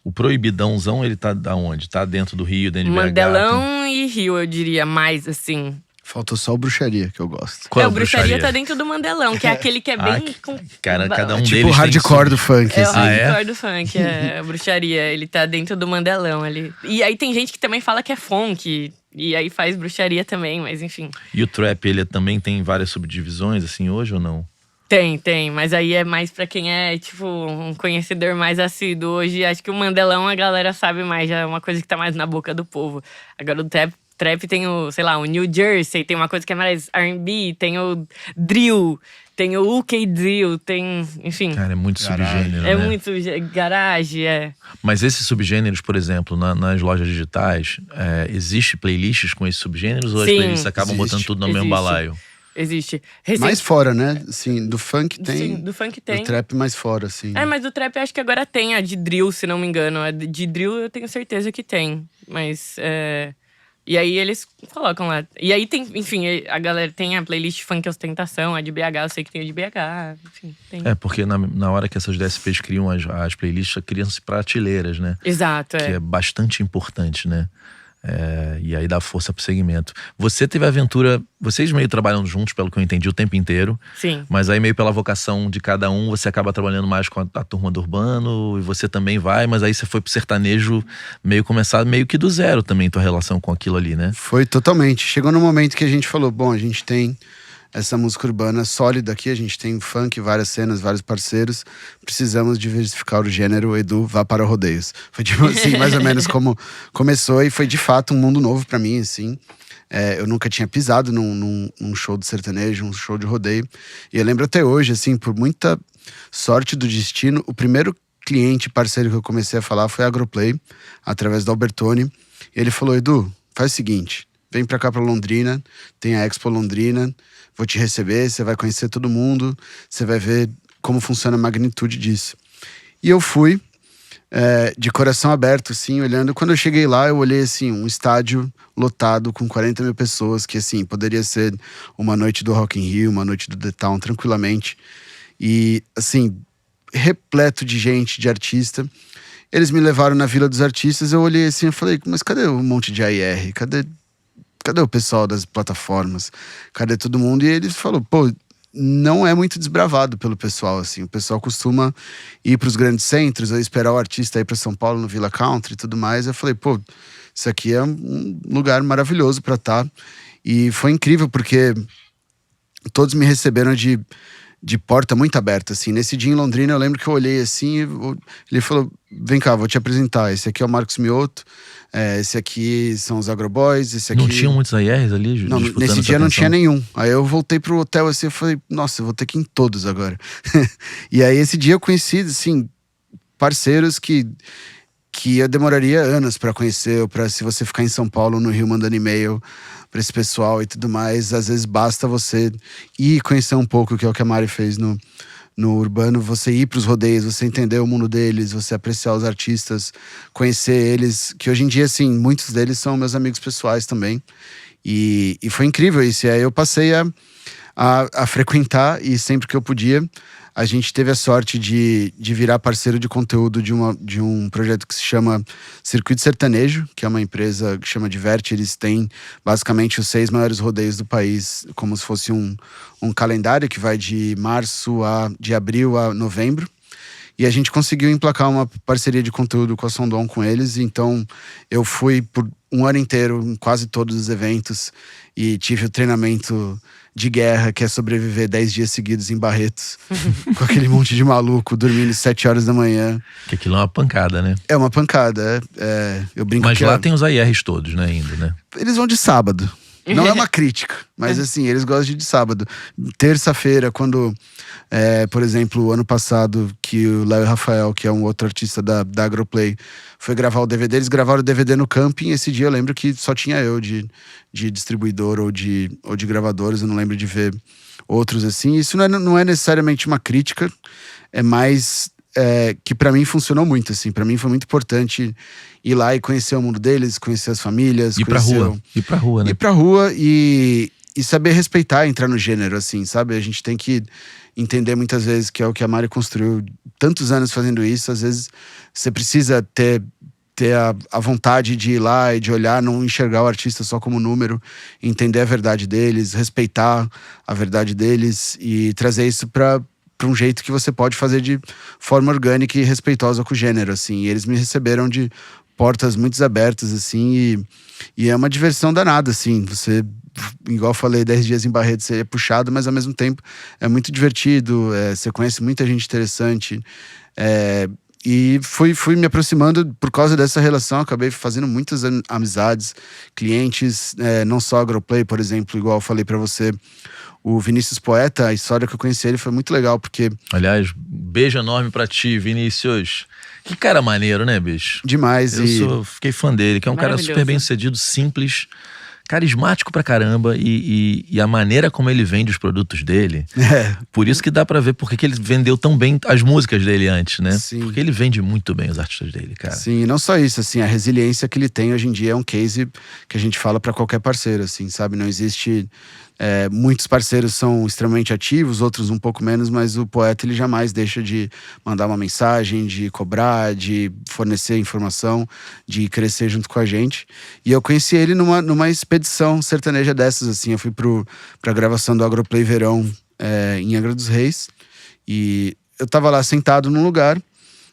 O Proibidãozão, ele tá aonde? Tá dentro do Rio, dentro de BH? Mandelão e Rio, eu diria, mais assim. Faltou só o Bruxaria, que eu gosto. Qual é o Bruxaria tá dentro do Mandelão, que é aquele que é bem. Cara, cada um Tipo deles o hardcore do funk, É o assim. hardcore do funk, é a Bruxaria. Ele tá dentro do Mandelão ali. E aí tem gente que também fala que é funk. E aí faz Bruxaria também, mas enfim. E o trap, ele também tem várias subdivisões, assim, hoje ou não? Tem, mas aí é mais pra quem é, tipo, um conhecedor mais assíduo. Hoje, acho que o Mandelão a galera sabe mais, já é uma coisa que tá mais na boca do povo. Agora o trap tem o, sei lá, o New Jersey, tem uma coisa que é mais R&B, tem o drill, tem o UK drill, tem, enfim. Cara, é muito subgênero, É né? muito garagem, Mas esses subgêneros, por exemplo, nas lojas digitais, existe playlists com esses subgêneros ou as Sim, playlists acabam existe. botando tudo no mesmo Existe. balaio? Existe. Mais fora, né? Assim, do funk tem. Sim, do funk tem. Do trap mais fora, assim. Mas do trap eu acho que agora tem a de drill, se não me engano. A de drill eu tenho certeza que tem. Mas, e aí eles colocam lá. E aí tem, enfim, a galera tem a playlist Funk Ostentação, a de BH, eu sei que tem a de BH, enfim, tem. Porque na hora que essas DSPs criam as playlists, criam-se prateleiras, né? Exato, Que é bastante importante, né? E aí dá força pro segmento. Você teve a aventura, vocês meio trabalham juntos, pelo que eu entendi, o tempo inteiro. Sim. Mas aí meio pela vocação de cada um, você acaba trabalhando mais com a turma do Urbano, e você também vai, mas aí você foi pro sertanejo meio começar meio que do zero também, tua relação com aquilo ali, né? Foi totalmente. Chegou no momento que a gente falou, bom, a gente tem essa música urbana sólida aqui, a gente tem funk, várias cenas, vários parceiros, precisamos diversificar o gênero, Edu, vá para rodeios. Foi tipo assim, mais ou menos como começou, e foi de fato um mundo novo pra mim, assim. Eu nunca tinha pisado num show de sertanejo, um show de rodeio, e eu lembro até hoje, assim, por muita sorte do destino, o primeiro cliente, parceiro que eu comecei a falar foi a Agroplay, através do Albertoni, e ele falou, Edu, faz o seguinte, vem pra cá pra Londrina, tem a Expo Londrina, vou te receber, você vai conhecer todo mundo, você vai ver como funciona a magnitude disso. E eu fui, de coração aberto, assim, olhando. Quando eu cheguei lá, eu olhei, assim, um estádio lotado com 40 mil pessoas, que, assim, poderia ser uma noite do Rock in Rio, uma noite do The Town, tranquilamente. E, assim, repleto de gente, de artista. Eles me levaram na Vila dos Artistas, eu olhei assim e falei, mas cadê o monte de AR? Cadê o pessoal das plataformas? Cadê todo mundo? E ele falou, pô, não é muito desbravado pelo pessoal, assim. O pessoal costuma ir para os grandes centros, ou esperar o artista ir para São Paulo, no Villa Country e tudo mais. Eu falei, pô, isso aqui é um lugar maravilhoso para estar. E foi incrível, porque todos me receberam de porta muito aberta, assim. Nesse dia em Londrina, eu lembro que eu olhei assim, ele falou, vem cá, vou te apresentar. Esse aqui é o Marcos Mioto, esse aqui são os Agroboys, esse aqui... Não tinham muitos ARs ali? Não, nesse dia não tinha nenhum. Aí eu voltei pro hotel assim, eu falei, nossa, eu vou ter que ir em todos agora. E aí esse dia eu conheci, assim, parceiros que eu demoraria anos pra conhecer, ou pra, se você ficar em São Paulo ou no Rio mandando e-mail pra esse pessoal e tudo mais, às vezes basta você ir conhecer um pouco, que é o que a Mari fez no Urbano, você ir pros rodeios, você entender o mundo deles, você apreciar os artistas, conhecer eles, que hoje em dia, assim, muitos deles são meus amigos pessoais também, e foi incrível isso. E aí eu passei a frequentar, e sempre que eu podia, a gente teve a sorte de virar parceiro de conteúdo de um projeto que se chama Circuito Sertanejo, que é uma empresa que chama Diverte. Eles têm basicamente os 6 maiores rodeios do país, como se fosse um calendário que vai de abril a novembro. E a gente conseguiu emplacar uma parceria de conteúdo com a Sondom com eles. Então eu fui por um ano inteiro em quase todos os eventos e tive o treinamento de guerra, que é sobreviver 10 dias seguidos em Barretos, com aquele monte de maluco dormindo 7 horas da manhã. Que aquilo é uma pancada, né? É uma pancada, eu brinco. Mas que lá tem os ARs todos, né, ainda, né? Eles vão de sábado. Não é uma crítica, mas assim, eles gostam de ir de sábado. Terça-feira, quando, por exemplo, o ano passado, que o Léo e Rafael, que é um outro artista da Agroplay, foi gravar o DVD, eles gravaram o DVD no camping. Esse dia eu lembro que só tinha eu de distribuidor ou de gravadores, eu não lembro de ver outros assim. Isso não é necessariamente uma crítica, é mais que pra mim funcionou muito, assim. Pra mim foi muito importante ir lá e conhecer o mundo deles, conhecer as famílias. Ir pra rua, né? Ir pra rua e saber respeitar, entrar no gênero, assim, sabe? A gente tem que entender muitas vezes que é o que a Mari construiu tantos anos fazendo isso. Às vezes você precisa ter ter a vontade de ir lá e de olhar, não enxergar o artista só como número, entender a verdade deles, respeitar a verdade deles e trazer isso para um jeito que você pode fazer de forma orgânica e respeitosa com o gênero, assim. E eles me receberam de portas muito abertas, assim, e é uma diversão danada, assim. Você, igual eu falei, 10 dias em Barretos é puxado, mas ao mesmo tempo é muito divertido, você conhece muita gente interessante, e fui me aproximando por causa dessa relação, acabei fazendo muitas amizades, clientes, não só Agroplay, por exemplo, igual eu falei pra você, o Vinícius Poeta, a história que eu conheci ele foi muito legal, porque… Aliás, beijo enorme pra ti, Vinícius. Que cara maneiro, né, bicho? Demais. Fiquei fã dele, que é um cara super bem sucedido, simples, carismático pra caramba, e a maneira como ele vende os produtos dele, por isso que dá pra ver porque que ele vendeu tão bem as músicas dele antes, né? Sim. Porque ele vende muito bem os artistas dele, cara. Sim, e não só isso, assim, a resiliência que ele tem hoje em dia é um case que a gente fala pra qualquer parceiro, assim, sabe? Não existe… muitos parceiros são extremamente ativos, outros um pouco menos, mas o Poeta, ele jamais deixa de mandar uma mensagem, de cobrar, de fornecer informação, de crescer junto com a gente. E eu conheci ele numa expedição sertaneja dessas, assim. Eu fui pra gravação do Agroplay Verão em Angra dos Reis, e eu tava lá sentado num lugar.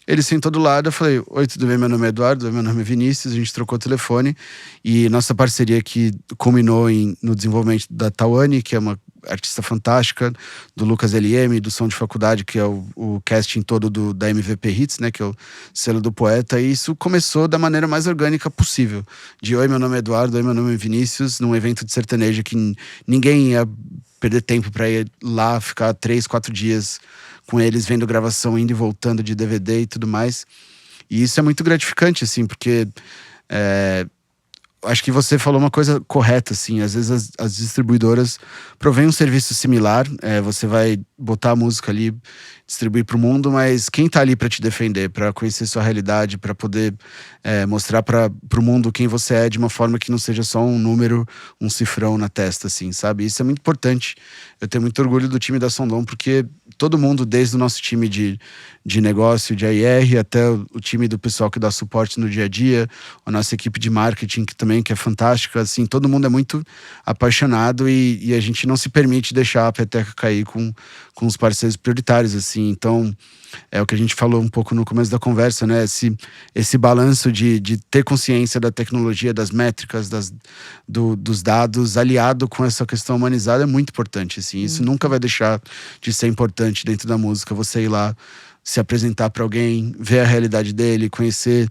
Ele sentou do lado, eu falei: oi, tudo bem? Meu nome é Eduardo, meu nome é Vinícius. A gente trocou o telefone e nossa parceria que culminou no desenvolvimento da Tawane, que é uma artista fantástica, do Lucas LM, do Som de Faculdade, que é o casting todo da MVP Hits, né, que é o selo do Poeta. E isso começou da maneira mais orgânica possível. De oi, meu nome é Eduardo, oi, meu nome é Vinícius, num evento de sertanejo que ninguém ia perder tempo pra ir lá, ficar 3, 4 dias com eles, vendo gravação, indo e voltando de DVD e tudo mais. E isso é muito gratificante, assim, porque acho que você falou uma coisa correta, assim. Às vezes as distribuidoras provêm um serviço similar, você vai botar a música ali, distribuir pro mundo, mas quem tá ali pra te defender, pra conhecer sua realidade, pra poder mostrar pro mundo quem você é de uma forma que não seja só um número, um cifrão na testa, assim, sabe? Isso é muito importante. Eu tenho muito orgulho do time da Sondom, porque todo mundo, desde o nosso time de negócio, de AR, até o time do pessoal que dá suporte no dia a dia, a nossa equipe de marketing que é fantástica, assim, todo mundo é muito apaixonado e a gente não se permite deixar a peteca cair com os parceiros prioritários, assim. Então, é o que a gente falou um pouco no começo da conversa, né? Esse balanço de ter consciência da tecnologia, das métricas, dos dados, aliado com essa questão humanizada, é muito importante, assim. Isso nunca vai deixar de ser importante dentro da música, você ir lá, se apresentar para alguém, ver a realidade dele, conhecer,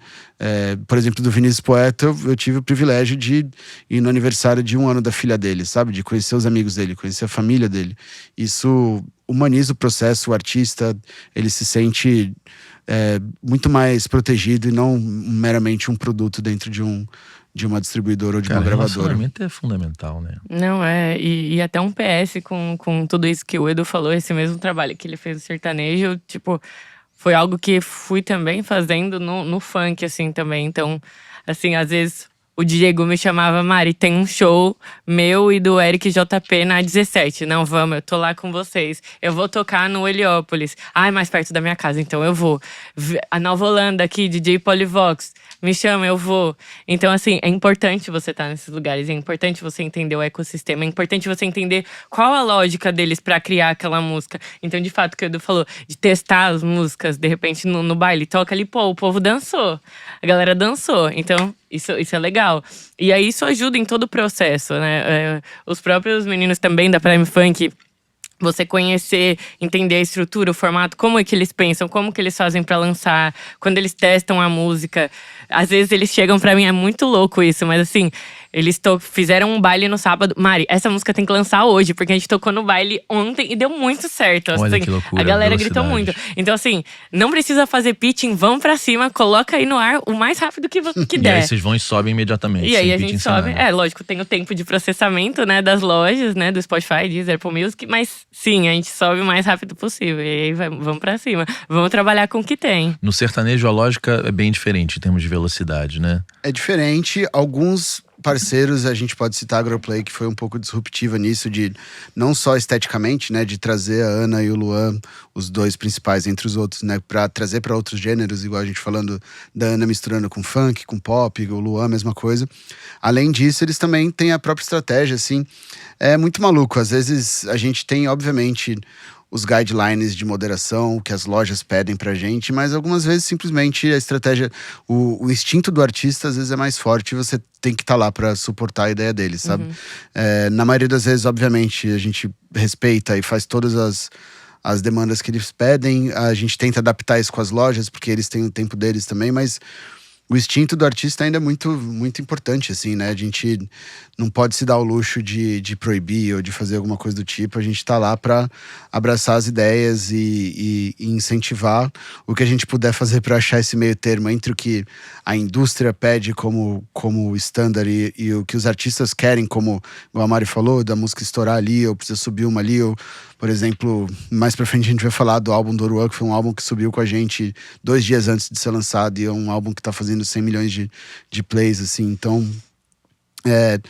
por exemplo, do Vinícius Poeta, eu tive o privilégio de ir no aniversário de 1 ano da filha dele, sabe? De conhecer os amigos dele, conhecer a família dele. Isso humaniza o processo, o artista, ele se sente muito mais protegido e não meramente um produto dentro de uma distribuidora ou de uma gravadora. Relacionamento é fundamental, né? Não, e até um PS com tudo isso que o Edu falou, esse mesmo trabalho que ele fez no sertanejo, tipo, foi algo que fui também fazendo no funk, assim, também. Então, assim, às vezes o Diego me chamava: Mari, tem um show meu e do Eric JP na 17. Não, vamos, eu tô lá com vocês. Eu vou tocar no Heliópolis. Ah, é mais perto da minha casa, então eu vou. A Nova Holanda aqui, DJ Polivox, me chama, eu vou. Então, assim, é importante você estar nesses lugares. É importante você entender o ecossistema. É importante você entender qual a lógica deles pra criar aquela música. Então, de fato, o que o Edu falou, de testar as músicas, de repente, no baile, toca ali, pô, o povo dançou. A galera dançou. Então, isso é legal. E aí isso ajuda em todo o processo, né? Os próprios meninos também da Prime Funk, você conhecer, entender a estrutura, o formato, como é que eles pensam, como que eles fazem pra lançar, quando eles testam a música. Às vezes eles chegam pra mim, é muito louco isso, mas assim, eles fizeram um baile no sábado. Mari, essa música tem que lançar hoje, porque a gente tocou no baile ontem e deu muito certo. Olha assim, que loucura, a galera gritou muito. Então assim, não precisa fazer pitching, vamos pra cima, coloca aí no ar o mais rápido que der. E aí vocês vão e sobem imediatamente. E aí a gente sobe. Lógico, tem o tempo de processamento, né, das lojas, né, do Spotify, Deezer, Apple Music, mas sim, a gente sobe o mais rápido possível. E aí vamos pra cima. Vamos trabalhar com o que tem. No sertanejo a lógica é bem diferente em termos de velocidade, né? É diferente. Alguns parceiros, a gente pode citar a Agroplay, que foi um pouco disruptiva nisso, de não só esteticamente, né, de trazer a Ana e o Luan, os dois principais entre os outros, né, para trazer para outros gêneros, igual a gente falando da Ana misturando com funk, com pop, o Luan, mesma coisa. Além disso, eles também têm a própria estratégia, assim, é muito maluco. Às vezes a gente tem, obviamente, os guidelines de moderação que as lojas pedem pra gente, mas algumas vezes simplesmente a estratégia, o instinto do artista às vezes é mais forte e você tem que estar lá pra suportar a ideia dele, sabe? Na maioria das vezes, obviamente, a gente respeita e faz todas as demandas que eles pedem, a gente tenta adaptar isso com as lojas, porque eles têm o tempo deles também, mas o instinto do artista ainda é muito, muito importante, assim, né? A gente não pode se dar o luxo de proibir ou de fazer alguma coisa do tipo. A gente tá lá para abraçar as ideias e incentivar o que a gente puder fazer para achar esse meio termo entre o que a indústria pede como standard e o que os artistas querem, como o Amari falou, da música estourar ali, ou precisa subir uma ali, ou, por exemplo, mais pra frente a gente vai falar do álbum do Oruan, que foi um álbum que subiu com a gente 2 dias antes de ser lançado, e é um álbum que tá fazendo 100 milhões de plays, assim, então...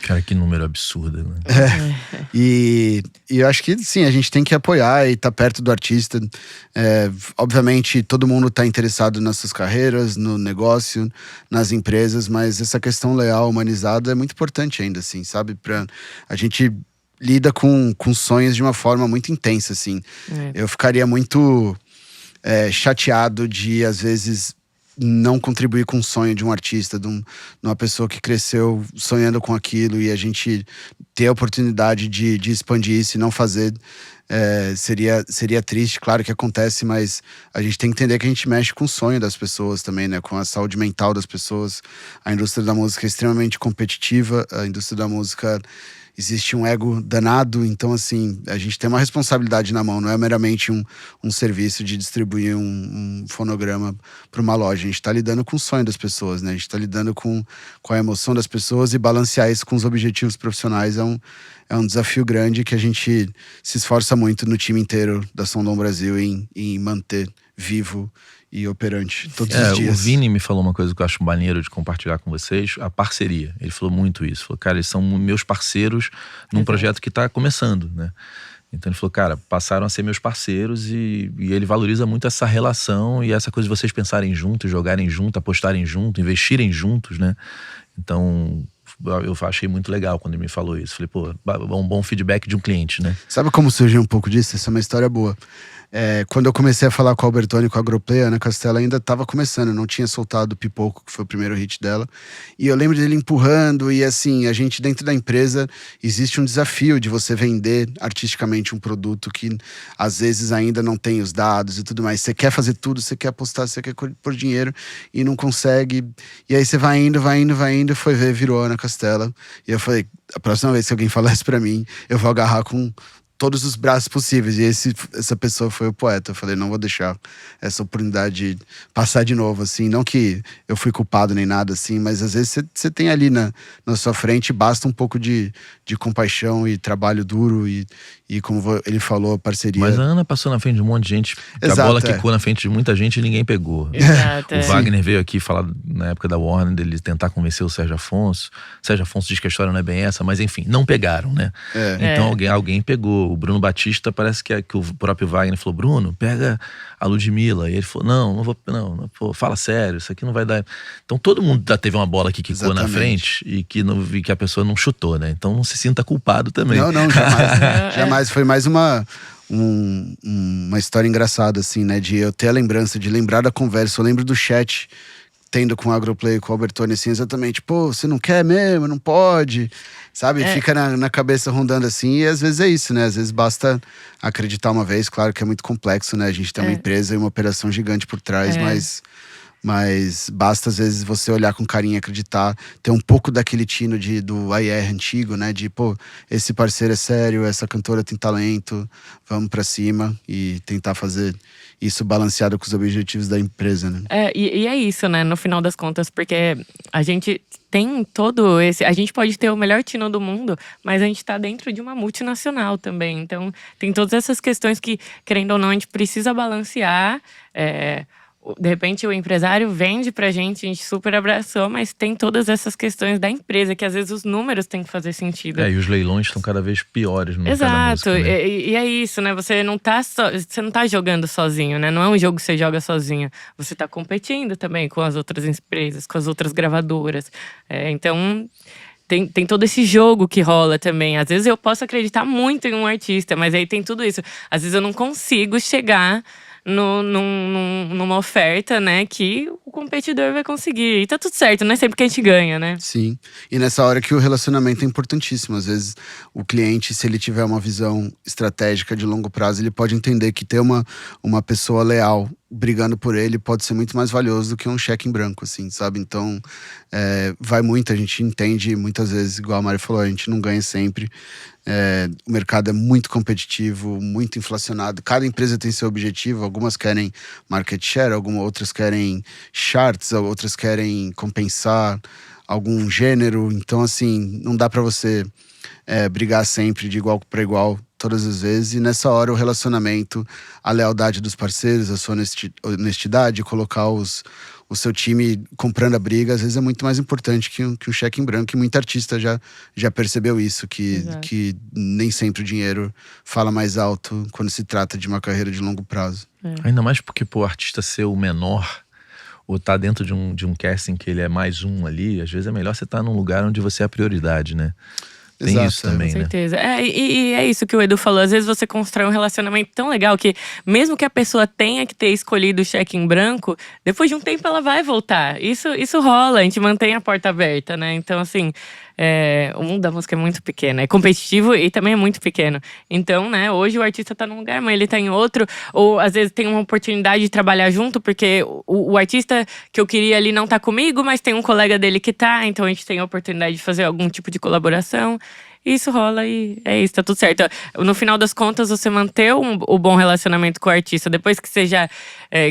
Cara, que número absurdo, né? E eu acho que, sim, a gente tem que apoiar e tá perto do artista. Obviamente, todo mundo tá interessado nas suas carreiras, no negócio, nas empresas, mas essa questão leal, humanizada, é muito importante ainda, assim, sabe? A gente lida com sonhos de uma forma muito intensa, assim. Eu ficaria muito chateado de, às vezes, não contribuir com o sonho de um artista, de uma pessoa que cresceu sonhando com aquilo, e a gente ter a oportunidade de expandir isso e não fazer, seria triste. Claro que acontece, mas a gente tem que entender que a gente mexe com o sonho das pessoas também, né? Com a saúde mental das pessoas. A indústria da música é extremamente competitiva, a indústria da música... Existe um ego danado, então, assim, a gente tem uma responsabilidade na mão, não é meramente um serviço de distribuir um fonograma para uma loja. A gente está lidando com o sonho das pessoas, né? A gente está lidando com a emoção das pessoas, e balancear isso com os objetivos profissionais é um desafio grande que a gente se esforça muito no time inteiro da Sondom Brasil em manter vivo e operante todos os dias. O Vini me falou uma coisa que eu acho maneiro de compartilhar com vocês, a parceria. Ele falou muito isso. Falou, cara, eles são meus parceiros num projeto que tá começando, né? Então ele falou, cara, passaram a ser meus parceiros, e ele valoriza muito essa relação e essa coisa de vocês pensarem juntos, jogarem junto, apostarem junto, investirem juntos, né? Então... eu achei muito legal quando ele me falou isso. Falei, pô, um bom feedback de um cliente, né? Sabe como surgiu um pouco disso? Essa é uma história boa. Quando eu comecei a falar com o Albertoni, com a Agroplay, a Ana Castela ainda estava começando, não tinha soltado o Pipoco, que foi o primeiro hit dela. E eu lembro dele empurrando, e assim, a gente dentro da empresa, existe um desafio de você vender artisticamente um produto que às vezes ainda não tem os dados e tudo mais. Você quer fazer tudo, você quer apostar, você quer pôr dinheiro e não consegue. E aí você vai indo, foi ver, virou a Ana Castela. E eu falei, a próxima vez que alguém falar isso pra mim, eu vou agarrar com todos os braços possíveis. E essa pessoa foi o Poeta. Eu falei, não vou deixar essa oportunidade passar de novo, assim. Não que eu fui culpado nem nada, assim, mas às vezes você tem ali na sua frente, basta um pouco de compaixão e trabalho duro e como ele falou, parceria. Mas a Ana passou na frente de um monte de gente. Exato, a bola quicou na frente de muita gente e ninguém pegou. Exato, O Wagner veio aqui falar na época da Warner, dele tentar convencer o Sérgio Afonso. O Sérgio Afonso diz que a história não é bem essa, mas enfim, não pegaram, né? Então alguém pegou. O Bruno Batista, parece que o próprio Wagner falou, Bruno, pega a Ludmilla. E ele falou, não vou, pô, fala sério, isso aqui não vai dar. Então todo mundo já teve uma bola que quicou na frente e que a pessoa não chutou, né? Então não se sinta culpado também. Não, jamais. Jamais. Foi mais uma história engraçada, assim, né? De eu ter a lembrança, de lembrar da conversa. Eu lembro do chat tendo com o Agroplay, com o Albertoni, assim, exatamente. Pô, você não quer mesmo? Não pode? Sabe? Fica na cabeça rondando assim. E às vezes é isso, né? Às vezes basta acreditar uma vez. Claro que é muito complexo, né? A gente tem uma empresa e uma operação gigante por trás, mas basta às vezes você olhar com carinho e acreditar, ter um pouco daquele tino do AIR antigo, né? De, pô, esse parceiro é sério, essa cantora tem talento, vamos pra cima e tentar fazer isso balanceado com os objetivos da empresa, né? E é isso, né? No final das contas, porque a gente tem todo esse... A gente pode ter o melhor tino do mundo, mas a gente tá dentro de uma multinacional também. Então, tem todas essas questões que, querendo ou não, a gente precisa balancear. de repente o empresário vende pra gente, a gente super abraçou, mas tem todas essas questões da empresa, que às vezes os números têm que fazer sentido. E os leilões estão cada vez piores no mercado da Exato, música, né? e é isso, né? Você não tá jogando sozinho, né? Não é um jogo que você joga sozinho. Você tá competindo também com as outras empresas, com as outras gravadoras. Então, tem todo esse jogo que rola também. Às vezes eu posso acreditar muito em um artista, mas aí tem tudo isso. Às vezes eu não consigo chegar numa oferta, né, que o competidor vai conseguir. E tá tudo certo, não é sempre que a gente ganha, né? Sim. E nessa hora que o relacionamento é importantíssimo. Às vezes, o cliente, se ele tiver uma visão estratégica de longo prazo, ele pode entender que ter uma pessoa leal brigando por ele pode ser muito mais valioso do que um cheque em branco, assim, sabe? Então, vai muito, a gente entende muitas vezes, igual a Mari falou, a gente não ganha sempre. O mercado é muito competitivo, muito inflacionado. Cada empresa tem seu objetivo. Algumas querem market share, outras querem charts, outras querem compensar algum gênero. Então, assim, não dá para você brigar sempre de igual para igual todas as vezes. E nessa hora, o relacionamento, a lealdade dos parceiros, a sua honestidade, colocar o seu time comprando a briga, às vezes é muito mais importante que um cheque em branco. E muito artista já percebeu isso, que nem sempre o dinheiro fala mais alto quando se trata de uma carreira de longo prazo. Ainda mais porque, o artista ser o menor, ou tá dentro de um casting que ele é mais um ali, às vezes é melhor você estar num lugar onde você é a prioridade, né? Tem Exato, isso também, Com né? certeza. E é isso que o Edu falou. Às vezes você constrói um relacionamento tão legal que, mesmo que a pessoa tenha que ter escolhido o cheque em branco, depois de um tempo ela vai voltar. Isso rola, a gente mantém a porta aberta, né? Então, assim, o mundo da música é muito pequeno. É competitivo e também é muito pequeno. Então, né, hoje o artista tá num lugar, mas ele tá em outro. Ou, às vezes, tem uma oportunidade de trabalhar junto, porque o artista que eu queria ali não tá comigo, mas tem um colega dele que tá. Então, a gente tem a oportunidade de fazer algum tipo de colaboração. Isso rola e é isso, tá tudo certo. No final das contas, você manter o bom relacionamento com o artista, depois que você já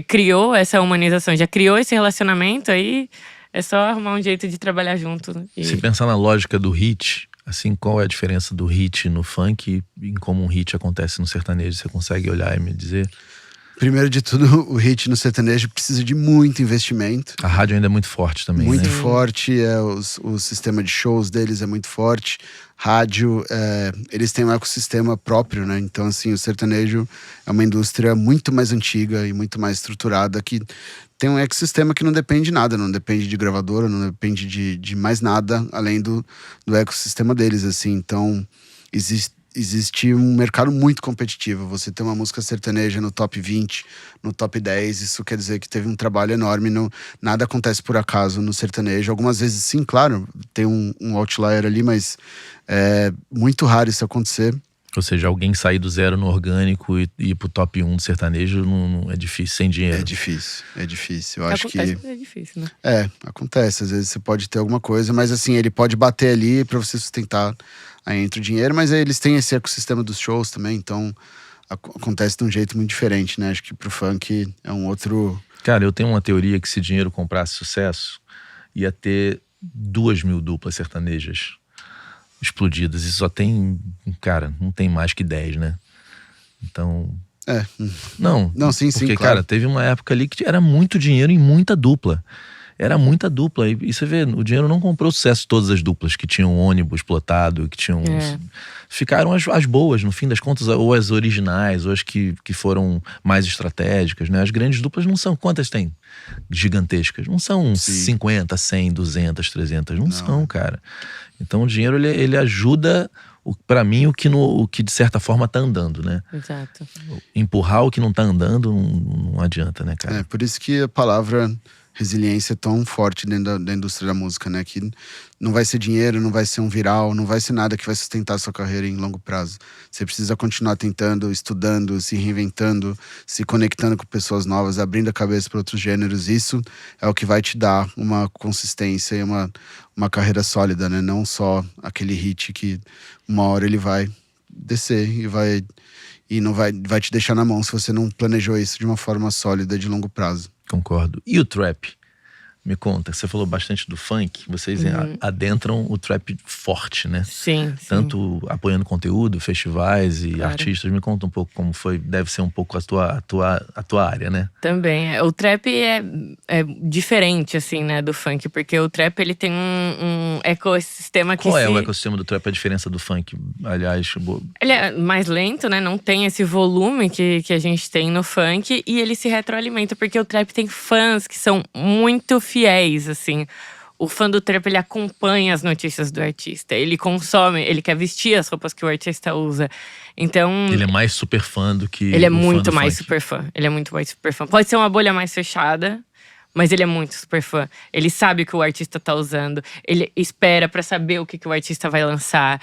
criou essa humanização, já criou esse relacionamento, aí é só arrumar um jeito de trabalhar junto. Se pensar na lógica do hit, assim, qual é a diferença do hit no funk e em como um hit acontece no sertanejo? Você consegue olhar e me dizer? Primeiro de tudo, o hit no sertanejo precisa de muito investimento. A rádio ainda é muito forte também, Muito né? forte, o sistema de shows deles é muito forte. Rádio, eles têm um ecossistema próprio, né? Então, assim, o sertanejo é uma indústria muito mais antiga e muito mais estruturada, que tem um ecossistema que não depende de nada, não depende de gravadora, não depende de mais nada além do ecossistema deles, assim. Então, existe um mercado muito competitivo. Você tem uma música sertaneja no top 20, no top 10, isso quer dizer que teve um trabalho enorme. Nada acontece por acaso no sertanejo. Algumas vezes sim, claro, tem um outlier ali, mas é muito raro isso acontecer. Ou seja, alguém sair do zero no orgânico e ir pro top 1 do sertanejo não é difícil, sem dinheiro. É difícil. Eu acho Acontece, que é difícil, né? Acontece. Às vezes você pode ter alguma coisa, mas assim, ele pode bater ali pra você sustentar. Aí entra o dinheiro, mas aí eles têm esse ecossistema dos shows também, então acontece de um jeito muito diferente, né? Acho que pro funk é um outro... Cara, eu tenho uma teoria que se dinheiro comprasse sucesso, ia ter 2.000 duplas sertanejas explodidas. E só tem, cara, não tem mais que 10, né? Então... Não, sim, porque, claro. cara, teve uma época ali que era muito dinheiro em muita dupla. Era muita dupla. E você vê, o dinheiro não comprou o sucesso de todas as duplas que tinham ônibus plotado, que tinham... Ficaram as boas, no fim das contas, ou as originais, ou as que foram mais estratégicas, né? As grandes duplas não são... Quantas tem? Gigantescas. Não são 50, 100, 200, 300. Não são, cara. Então o dinheiro, ele ajuda... Pra mim, o que de certa forma tá andando, né? Exato. Empurrar o que não tá andando não adianta, né, cara? Por isso que a palavra resiliência é tão forte dentro da indústria da música, né? Que não vai ser dinheiro, não vai ser um viral, não vai ser nada que vai sustentar a sua carreira em longo prazo. Você precisa continuar tentando, estudando, se reinventando, se conectando com pessoas novas, abrindo a cabeça para outros gêneros. Isso é o que vai te dar uma consistência e uma carreira sólida, né? Não só aquele hit que uma hora ele vai descer e não vai te deixar na mão se você não planejou isso de uma forma sólida de longo prazo. Concordo. E o trap? Me conta, você falou bastante do funk, vocês adentram o trap forte, né? Sim. Tanto apoiando conteúdo, festivais e Claro. artistas. Me conta um pouco como foi, deve ser um pouco a tua área, né? Também. O trap é diferente, assim, né, do funk. Porque o trap, ele tem um ecossistema que Qual é o ecossistema do trap, a diferença do funk? Aliás, Ele é mais lento, né? Não tem esse volume que a gente tem no funk. E ele se retroalimenta, porque o trap tem fãs que são muito fiéis, assim. O fã do trap, ele acompanha as notícias do artista. Ele consome, ele quer vestir as roupas que o artista usa. Então… ele é mais super fã do que Ele é o fã muito do mais funk. super fã. Ele é muito mais super fã. Pode ser uma bolha mais fechada, mas ele é muito super fã. Ele sabe o que o artista tá usando. Ele espera pra saber o que o artista vai lançar.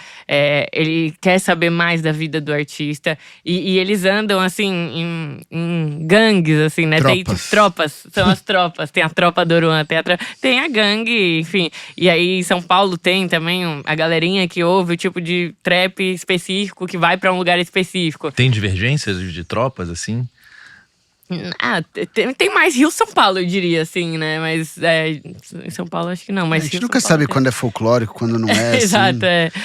Ele quer saber mais da vida do artista. E eles andam, assim, em gangues, assim, né? Tem tropas. São as tropas. Tem a tropa do Oruan, tem a gangue, enfim. E aí, em São Paulo tem também a galerinha que ouve o tipo de trap específico, que vai pra um lugar específico. Tem divergências de tropas, assim? Tem mais Rio-São Paulo, eu diria, assim, né? Mas em São Paulo acho que não. Mas A gente Rio, nunca São Paulo sabe tem. quando é folclórico, quando não é. Assim. Exato,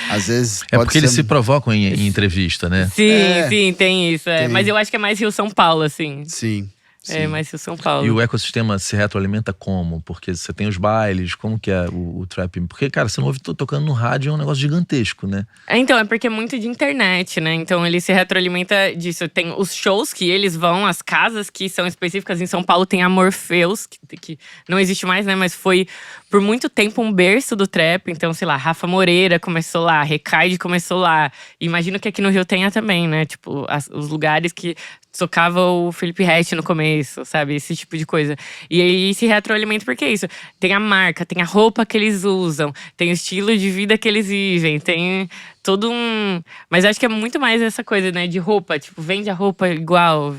Às vezes. É pode porque ser… eles se provocam em entrevista, né? Sim, tem isso. Tem. Mas eu acho que é mais Rio-São Paulo, assim. Sim. É mais Rio-São Paulo. E o ecossistema se retroalimenta como? Porque você tem os bailes, como que é o trap? Porque, cara, você não ouve tocando no rádio, é um negócio gigantesco, né? Então, é porque é muito de internet, né? Então ele se retroalimenta disso. Tem os shows que eles vão, as casas que são específicas. Em São Paulo tem a Morpheus, que não existe mais, né? Mas foi por muito tempo um berço do trap. Então, sei lá, Rafa Moreira começou lá, Recaide começou lá. Imagino que aqui no Rio tenha também, né? Tipo, os lugares que tocava o Felipe Ret no começo, sabe? Esse tipo de coisa. E aí se retroalimenta porque é isso. Tem a marca, tem a roupa que eles usam, tem o estilo de vida que eles vivem, tem todo um… Mas acho que é muito mais essa coisa, né? De roupa, tipo, vende a roupa igual.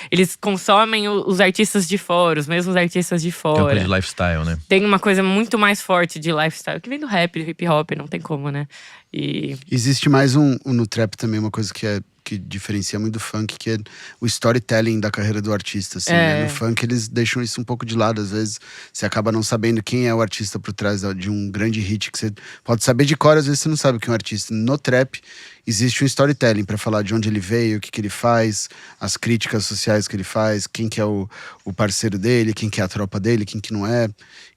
Eles consomem os artistas de fora, os mesmos artistas de É uma fora. coisa de lifestyle, né? Tem uma coisa muito mais forte de lifestyle, que vem do rap, do hip hop, não tem como, né? E… Existe mais no trap também, uma coisa que diferencia muito do funk, que é o storytelling da carreira do artista, assim, né? No funk eles deixam isso um pouco de lado, às vezes você acaba não sabendo quem é o artista por trás de um grande hit, que você pode saber de cor, às vezes você não sabe quem é o artista. No trap existe um storytelling pra falar de onde ele veio, o que ele faz, as críticas sociais que ele faz, quem que é o parceiro dele, quem que é a tropa dele, quem que não é.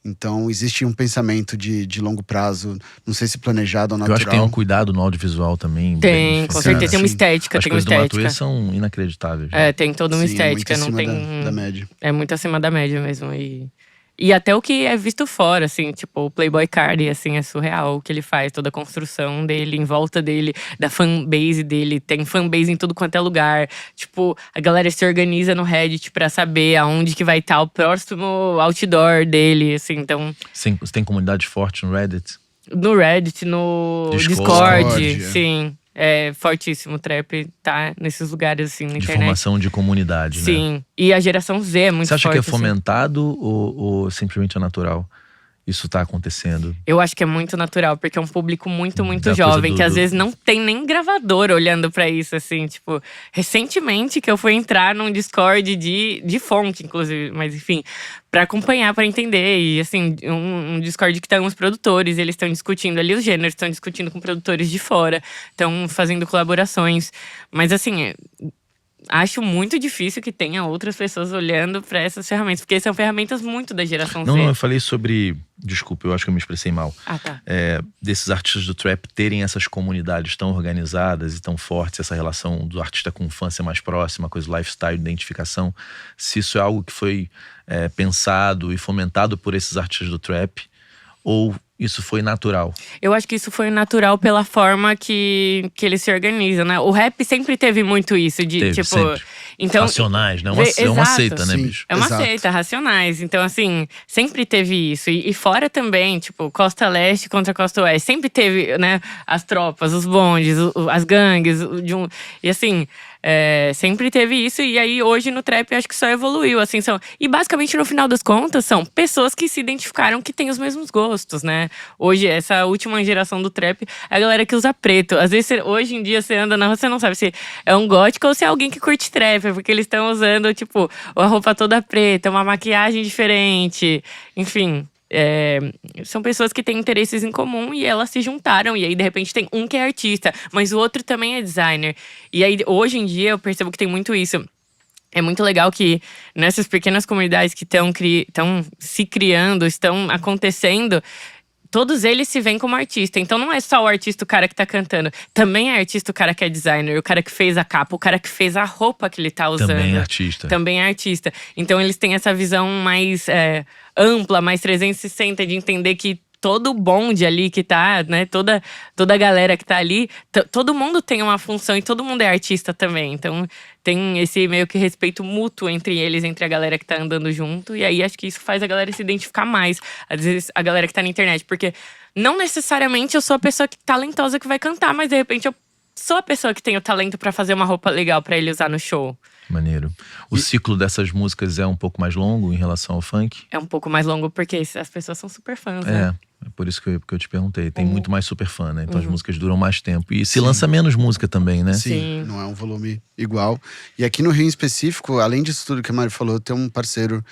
Então existe um pensamento de longo prazo, não sei se planejado ou natural. Eu acho que tem um cuidado no audiovisual também. Tem, com certeza. Tem uma estética, As tem uma coisas do estética. Matuê são inacreditáveis. Tem toda uma Sim, estética, muito não acima tem… da média. É muito acima da média mesmo. E até o que é visto fora, assim, tipo, o Playboy Cardi, assim, é surreal o que ele faz, toda a construção dele, em volta dele, da fanbase dele. Tem fanbase em tudo quanto é lugar. Tipo, a galera se organiza no Reddit pra saber aonde que vai estar o próximo outdoor dele, assim, então… Você tem comunidade forte no Reddit? No Reddit, no Discord, sim. É fortíssimo o trap, tá nesses lugares, assim, na De internet. formação de comunidade, né? Sim, e a geração Z é muito Você acha forte. que é assim. fomentado ou simplesmente é natural? Isso tá acontecendo? Eu acho que é muito natural, porque é um público muito Da jovem, coisa que às vezes não tem nem gravador olhando pra isso, assim. Tipo, recentemente que eu fui entrar num Discord de funk, inclusive, mas enfim, pra acompanhar, pra entender. E assim, um Discord que tem uns produtores, eles estão discutindo ali os gêneros, estão discutindo com produtores de fora, estão fazendo colaborações. Mas assim… Acho muito difícil que tenha outras pessoas olhando pra essas ferramentas, porque são ferramentas muito da geração Z. Não, eu falei sobre… Desculpa, eu acho que eu me expressei mal. Ah, tá. Desses artistas do trap terem essas comunidades tão organizadas e tão fortes, essa relação do artista com o fã ser mais próxima, coisa lifestyle, identificação. Se isso é algo que foi pensado e fomentado por esses artistas do trap, ou isso foi natural? Eu acho que isso foi natural pela forma que eles se organizam, né? O rap sempre teve muito isso, de Teve, tipo… sempre. Então, Racionais, né? É uma exato. seita, né, Sim. bicho? É uma Exato. seita, Racionais. Então, assim, sempre teve isso. E fora também, tipo, Costa Leste contra Costa Oeste. Sempre teve, né, as tropas, os bondes, as gangues. E assim… sempre teve isso. E aí, hoje no trap, eu acho que só evoluiu, assim. E basicamente, no final das contas, são pessoas que se identificaram que têm os mesmos gostos, né? Hoje, essa última geração do trap, é a galera que usa preto. Às vezes, hoje em dia, você anda na rua, você não sabe se é um gótico ou se é alguém que curte trap. Porque eles estão usando, tipo, a roupa toda preta, uma maquiagem diferente. Enfim, são pessoas que têm interesses em comum e elas se juntaram. E aí, de repente, tem um que é artista, mas o outro também é designer. E aí, hoje em dia, eu percebo que tem muito isso. É muito legal que nessas pequenas comunidades que estão se criando, estão acontecendo, todos eles se veem como artista. Então não é só o artista, o cara que tá cantando. Também é artista o cara que é designer, o cara que fez a capa, o cara que fez a roupa que ele tá usando. Também é artista. Também é artista. Então eles têm essa visão mais ampla, mais 360, de entender que todo o bonde ali que tá, né? Toda a galera que tá ali, todo mundo tem uma função e todo mundo é artista também. Então tem esse meio que respeito mútuo entre eles, entre a galera que tá andando junto. E aí acho que isso faz a galera se identificar mais. Às vezes a galera que tá na internet. Porque não necessariamente eu sou a pessoa talentosa que vai cantar, mas de repente eu sou a pessoa que tem o talento pra fazer uma roupa legal pra ele usar no show. Maneiro. O ciclo dessas músicas é um pouco mais longo em relação ao funk? É um pouco mais longo porque as pessoas são super fãs, né? É por isso que eu te perguntei. Tem muito mais super fã, né? Então as músicas duram mais tempo. E se lança menos música também, né? Sim. Não é um volume igual. E aqui no Rio em específico, além disso tudo que a Mari falou, tem um parceiro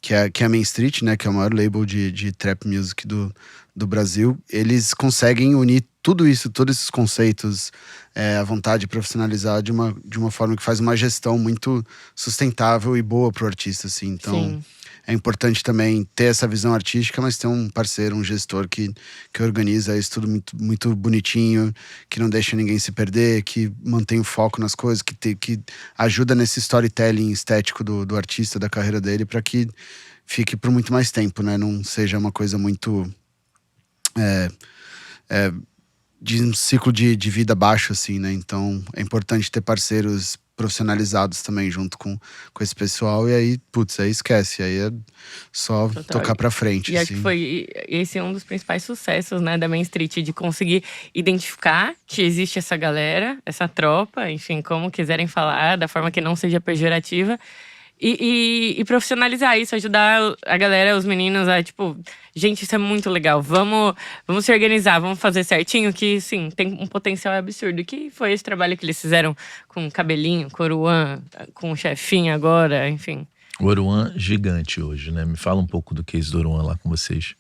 que é a Main Street, né? Que é o maior label de trap music do Brasil. Eles conseguem unir tudo isso, todos esses conceitos, a vontade de profissionalizar de uma forma que faz uma gestão muito sustentável e boa pro artista, assim. Então, Sim. é importante também ter essa visão artística, mas ter um parceiro, um gestor que organiza isso tudo muito, muito bonitinho, que não deixa ninguém se perder, que mantém o foco nas coisas, que ajuda nesse storytelling estético do artista, da carreira dele, para que fique por muito mais tempo, né? Não seja uma coisa muito de um ciclo de vida baixo, assim, né? Então é importante ter parceiros profissionalizados também junto com esse pessoal. E aí, putz, aí esquece. Aí é só tocar pra frente, E assim. acho que foi esse um dos principais sucessos, né, da Main Street, de conseguir identificar que existe essa galera, essa tropa, enfim, como quiserem falar, da forma que não seja pejorativa. E profissionalizar isso, ajudar a galera, os meninos a, tipo, gente, isso é muito legal, vamos se organizar, vamos fazer certinho, que sim, tem um potencial absurdo. Que foi esse trabalho que eles fizeram com o Cabelinho, com o Oruan, com o Chefinho agora, enfim. O Oruan gigante hoje, né? Me fala um pouco do case do Oruan lá com vocês.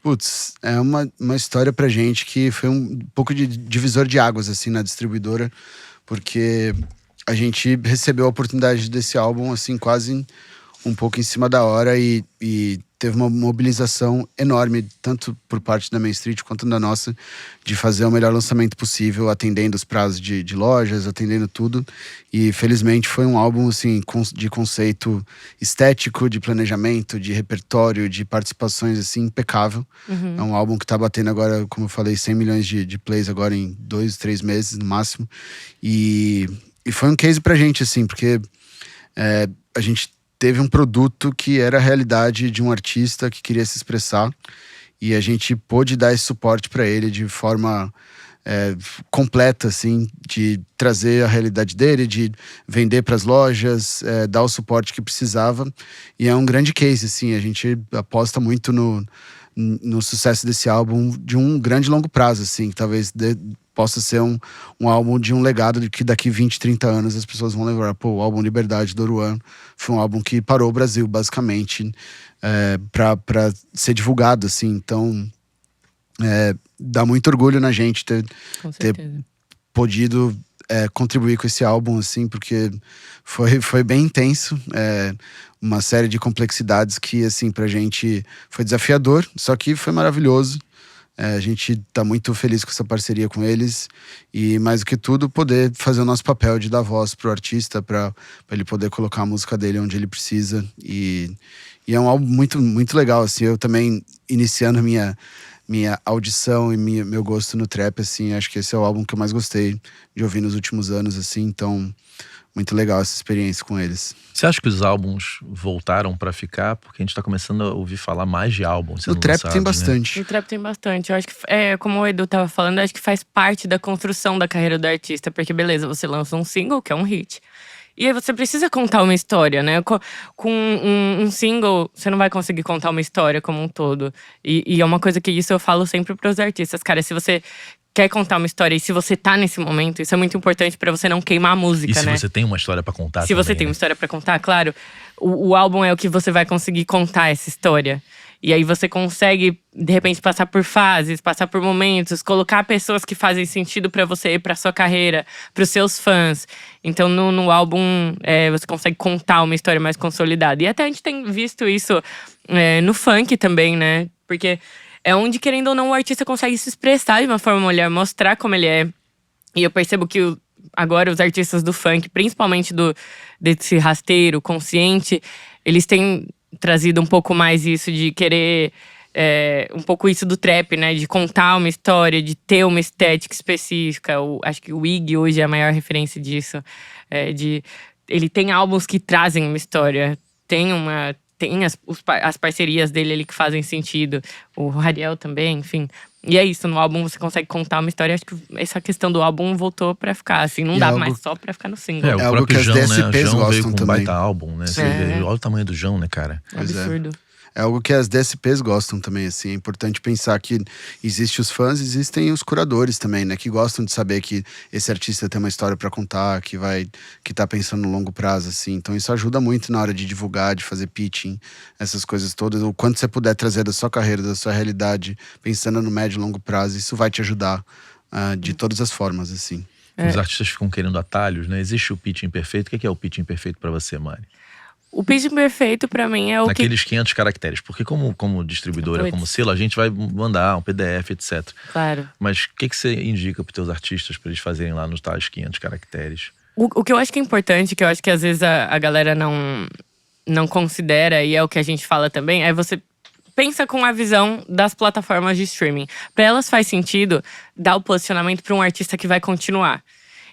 Putz, é uma história pra gente que foi um pouco de divisor de águas, assim, na distribuidora, porque a gente recebeu a oportunidade desse álbum, assim, quase um pouco em cima da hora e teve uma mobilização enorme, tanto por parte da Main Street quanto da nossa, de fazer o melhor lançamento possível, atendendo os prazos de lojas, atendendo tudo. E felizmente foi um álbum, assim, de conceito estético, de planejamento, de repertório, de participações, assim, impecável. É um álbum que tá batendo agora, como eu falei, 100 milhões de plays agora em 2, 3 meses no máximo. E foi um case pra gente, assim, porque a gente teve um produto que era a realidade de um artista que queria se expressar, e a gente pôde dar esse suporte pra ele de forma completa, assim, de trazer a realidade dele, de vender pras lojas, dar o suporte que precisava. E é um grande case, assim, a gente aposta muito no sucesso desse álbum de um grande longo prazo, assim, que talvez possa ser um álbum de um legado de que daqui 20, 30 anos as pessoas vão lembrar. Pô, o álbum Liberdade do Oruan foi um álbum que parou o Brasil, basicamente, pra ser divulgado, assim. Então, dá muito orgulho na gente ter podido contribuir com esse álbum, assim, porque foi bem intenso. Uma série de complexidades que, assim, pra gente foi desafiador, só que foi maravilhoso. A gente tá muito feliz com essa parceria com eles e, mais do que tudo, poder fazer o nosso papel de dar voz pro artista, pra ele poder colocar a música dele onde ele precisa. E é um álbum muito, muito legal, assim. Eu também, iniciando minha audição e meu gosto no trap, assim, acho que esse é o álbum que eu mais gostei de ouvir nos últimos anos, assim. Então, muito legal essa experiência com eles. Você acha que os álbuns voltaram pra ficar? Porque a gente tá começando a ouvir falar mais de álbuns sendo No trap lançados, tem né? bastante. No trap tem bastante. Eu acho que, como o Edu tava falando, eu acho que faz parte da construção da carreira do artista. Porque, beleza, você lança um single, que é um hit. E aí você precisa contar uma história, né? Com um single, você não vai conseguir contar uma história como um todo. E é uma coisa que isso eu falo sempre pros artistas. Cara, se você quer contar uma história e se você tá nesse momento, isso é muito importante pra você não queimar a música, E se né? você tem uma história pra contar Se também, você tem né? uma história pra contar, claro, o álbum é o que você vai conseguir contar essa história. E aí você consegue, de repente, passar por fases, passar por momentos, colocar pessoas que fazem sentido pra você, pra sua carreira, pros seus fãs. Então, no álbum, você consegue contar uma história mais consolidada. E até a gente tem visto isso no funk também, né? Porque é onde, querendo ou não, o artista consegue se expressar de uma forma melhor, mostrar como ele é. E eu percebo que agora os artistas do funk, principalmente desse rasteiro consciente, eles têm trazido um pouco mais isso de querer um pouco isso do trap, né? De contar uma história, de ter uma estética específica. Acho que o Iggy hoje é a maior referência disso. Ele tem álbuns que trazem uma história. Tem as parcerias dele ali que fazem sentido. O Rariel também, enfim. E é isso, no álbum você consegue contar uma história. Acho que essa questão do álbum voltou pra ficar, assim. Não E dá algo- mais só pra ficar no single. O algo próprio que as João, né? O DSPs João veio gostam com um também. baita álbum, né? Você É. vê, olha o tamanho do João, né, cara? Pois é. Absurdo. É algo que as DSPs gostam também, assim. É importante pensar que existem os fãs, existem os curadores também, né? Que gostam de saber que esse artista tem uma história pra contar, que tá pensando no longo prazo, assim. Então isso ajuda muito na hora de divulgar, de fazer pitching, essas coisas todas. O quanto você puder trazer da sua carreira, da sua realidade, pensando no médio e longo prazo, isso vai te ajudar de todas as formas, assim. Os artistas ficam querendo atalhos, né? Existe o pitch imperfeito. O que é o pitch imperfeito pra você, Mari? O pitch perfeito pra mim é o que… Naqueles 500 caracteres. Porque como distribuidora, Puts. como selo, a gente vai mandar um PDF, etc. Claro. Mas o que você indica pros teus artistas pra eles fazerem lá nos tais 500 caracteres? O que eu acho que é importante, que eu acho que às vezes a galera não considera, e é o que a gente fala também, é você pensa com a visão das plataformas de streaming. Pra elas faz sentido dar o posicionamento pra um artista que vai continuar.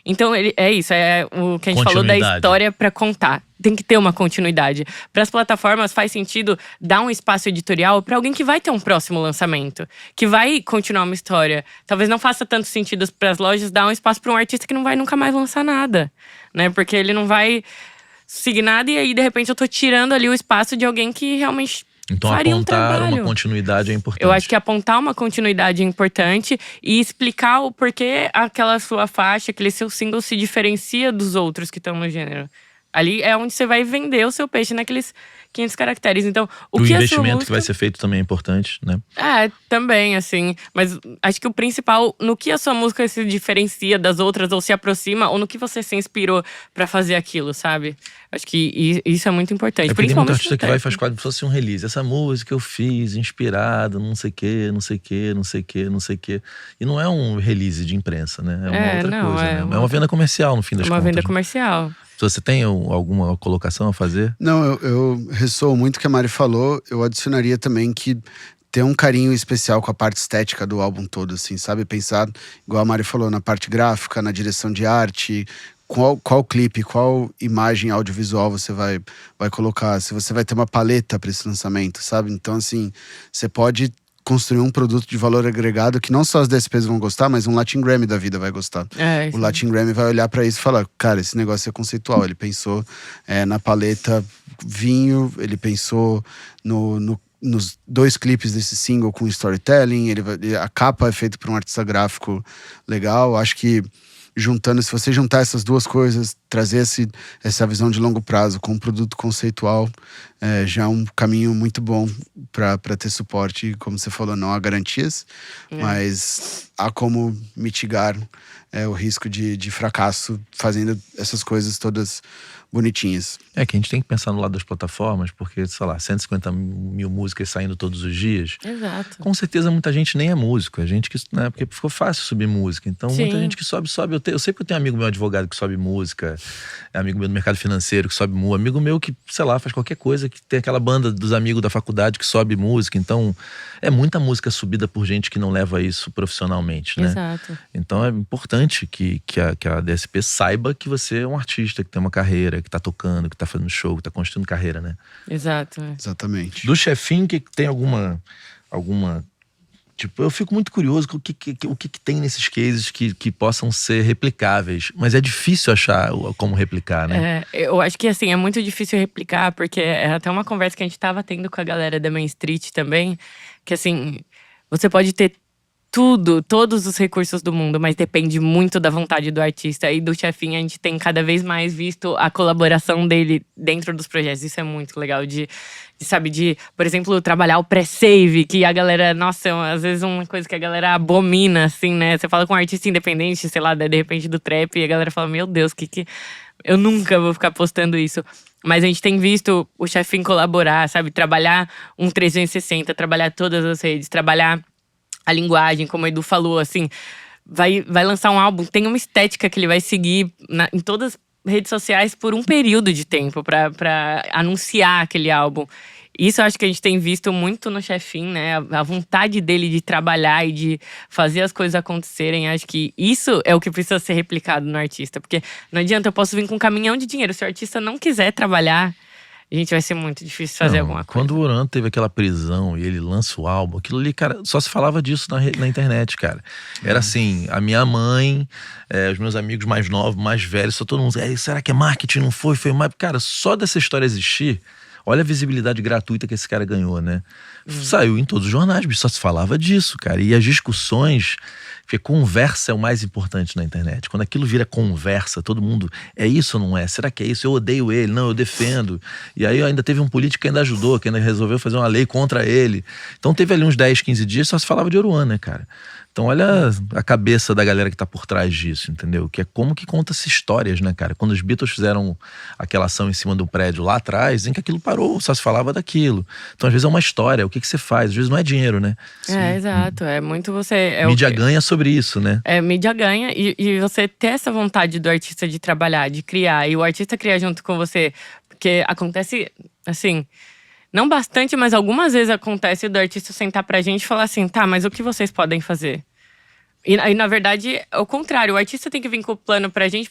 Então, é isso, é o que a gente falou da Continuidade. história pra contar. Tem que ter uma continuidade. Para as plataformas faz sentido dar um espaço editorial pra alguém que vai ter um próximo lançamento, que vai continuar uma história. Talvez não faça tanto sentido para as lojas dar um espaço pra um artista que não vai nunca mais lançar nada, né? Porque ele não vai seguir nada e aí de repente eu tô tirando ali o espaço de alguém que realmente Então faria um apontar trabalho. uma continuidade é importante. Eu acho que apontar uma continuidade é importante e explicar o porquê aquela sua faixa, aquele seu single se diferencia dos outros que estão no gênero. Ali é onde você vai vender o seu peixe naqueles 500 caracteres. Então, O que a sua investimento música… que vai ser feito também é importante, né? Também, assim. Mas acho que o principal, no que a sua música se diferencia das outras ou se aproxima, ou no que você se inspirou pra fazer aquilo, sabe? Acho que isso é muito importante. É porque tem muito principalmente artista no que vai e trap. faz quase como se fosse um release. Essa música eu fiz inspirado, não sei o que, não sei o que, não sei o que, não sei o que. E não é um release de imprensa, né? É uma outra não, coisa, é né? uma É uma venda comercial, no fim das Uma contas. venda né? comercial. Se você tem alguma colocação a fazer, Não, eu ressoo muito o que a Mari falou. Eu adicionaria também que ter um carinho especial com a parte estética do álbum todo, assim, sabe? Pensar, igual a Mari falou, na parte gráfica, na direção de arte, qual clipe, qual imagem audiovisual você vai colocar, se você vai ter uma paleta para esse lançamento, sabe? Então, assim, você pode construir um produto de valor agregado que não só as DSPs vão gostar, mas um Latin Grammy da vida vai gostar. Isso. O Latin Grammy vai olhar pra isso e falar, cara, esse negócio é conceitual. Ele pensou na paleta vinho, ele pensou nos 2 clipes desse single com storytelling, a capa é feita por um artista gráfico legal. Acho que se você juntar essas duas coisas, trazer essa visão de longo prazo com um produto conceitual, já é um caminho muito bom para ter suporte. Como você falou, não há garantias, mas há como mitigar o risco de fracasso fazendo essas coisas todas bonitinhas. É que a gente tem que pensar no lado das plataformas, porque, sei lá, 150 mil músicas saindo todos os dias. Exato. Com certeza muita gente nem é músico, é gente que, né, porque ficou fácil subir música. Então muita gente que sobe. Eu sei que eu tenho amigo meu advogado que sobe música, é amigo meu do mercado financeiro que sobe música, amigo meu que, sei lá, faz qualquer coisa, que tem aquela banda dos amigos da faculdade que sobe música. Então é muita música subida por gente que não leva isso profissionalmente, né? Exato. Então é importante que a DSP saiba que você é um artista, que tem uma carreira, que tá tocando, que tá fazendo show, que tá construindo carreira, né? Exato. Exatamente. Do Chefinho, que tem alguma... Tipo, eu fico muito curioso com o que tem nesses cases que possam ser replicáveis. Mas é difícil achar como replicar, né? Eu acho que, assim, é muito difícil replicar, porque é até uma conversa que a gente tava tendo com a galera da Main Street também, que, assim, você pode ter todos os recursos do mundo, mas depende muito da vontade do artista. E do Chefinho a gente tem cada vez mais visto a colaboração dele dentro dos projetos. Isso é muito legal por exemplo, trabalhar o pré-save, que a galera, nossa, às vezes uma coisa que a galera abomina, assim, né? Você fala com um artista independente, sei lá, de repente do trap, e a galera fala, meu Deus, que eu nunca vou ficar postando isso. Mas a gente tem visto o Chefinho colaborar, sabe? Trabalhar um 360, trabalhar todas as redes, trabalhar a linguagem, como o Edu falou, assim, vai lançar um álbum, tem uma estética que ele vai seguir em todas as redes sociais por um período de tempo pra anunciar aquele álbum. Isso eu acho que a gente tem visto muito no Chefinho, né? A vontade dele de trabalhar e de fazer as coisas acontecerem. Acho que isso é o que precisa ser replicado no artista. Porque não adianta, eu posso vir com um caminhão de dinheiro. Se o artista não quiser trabalhar, gente, vai ser muito difícil fazer alguma coisa. Quando o Oran teve aquela prisão e ele lança o álbum, aquilo ali, cara, só se falava disso na internet, cara. Era assim, a minha mãe, os meus amigos mais novos, mais velhos, só todo mundo, será que é marketing? Não foi? Foi mais... Cara, só dessa história existir, olha a visibilidade gratuita que esse cara ganhou, né? Saiu em todos os jornais, só se falava disso, cara. E as discussões... Porque conversa é o mais importante na internet. Quando aquilo vira conversa, todo mundo, é isso ou não é? Será que é isso? Eu odeio ele, não, eu defendo. E aí ainda teve um político que ainda ajudou, que ainda resolveu fazer uma lei contra ele. Então teve ali uns 10, 15 dias, só se falava de Oruan, né, cara? Então olha a cabeça da galera que tá por trás disso, entendeu? Que é como que conta-se histórias, né, cara? Quando os Beatles fizeram aquela ação em cima do prédio lá atrás, em que aquilo parou, só se falava daquilo. Então às vezes é uma história, o que você faz? Às vezes não é dinheiro, né? Exato. É muito você... Mídia ganha sobre isso, né? Mídia ganha e você ter essa vontade do artista de trabalhar, de criar. E o artista criar junto com você. Porque acontece, assim... Não bastante, mas algumas vezes acontece do artista sentar pra gente e falar assim, tá, mas o que vocês podem fazer? E na verdade, é o contrário. O artista tem que vir com o plano pra gente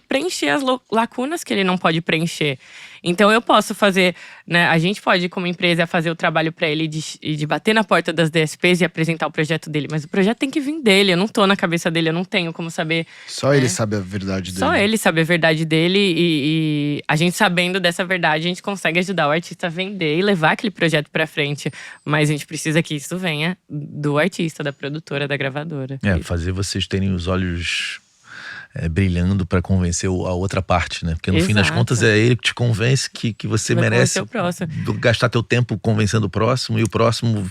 preencher as lacunas que ele não pode preencher. Então eu posso fazer, né? A gente pode, como empresa, fazer o trabalho pra ele de bater na porta das DSPs e apresentar o projeto dele. Mas o projeto tem que vir dele. Eu não tô na cabeça dele, eu não tenho como saber. Só ele sabe a verdade dele. Só ele sabe a verdade dele. E a gente sabendo dessa verdade, a gente consegue ajudar o artista a vender e levar aquele projeto pra frente. Mas a gente precisa que isso venha do artista, da produtora, da gravadora. Fazer vocês terem os olhos brilhando pra convencer a outra parte, né? Porque no fim das contas é ele que te convence que você merece gastar teu tempo convencendo o próximo, e o próximo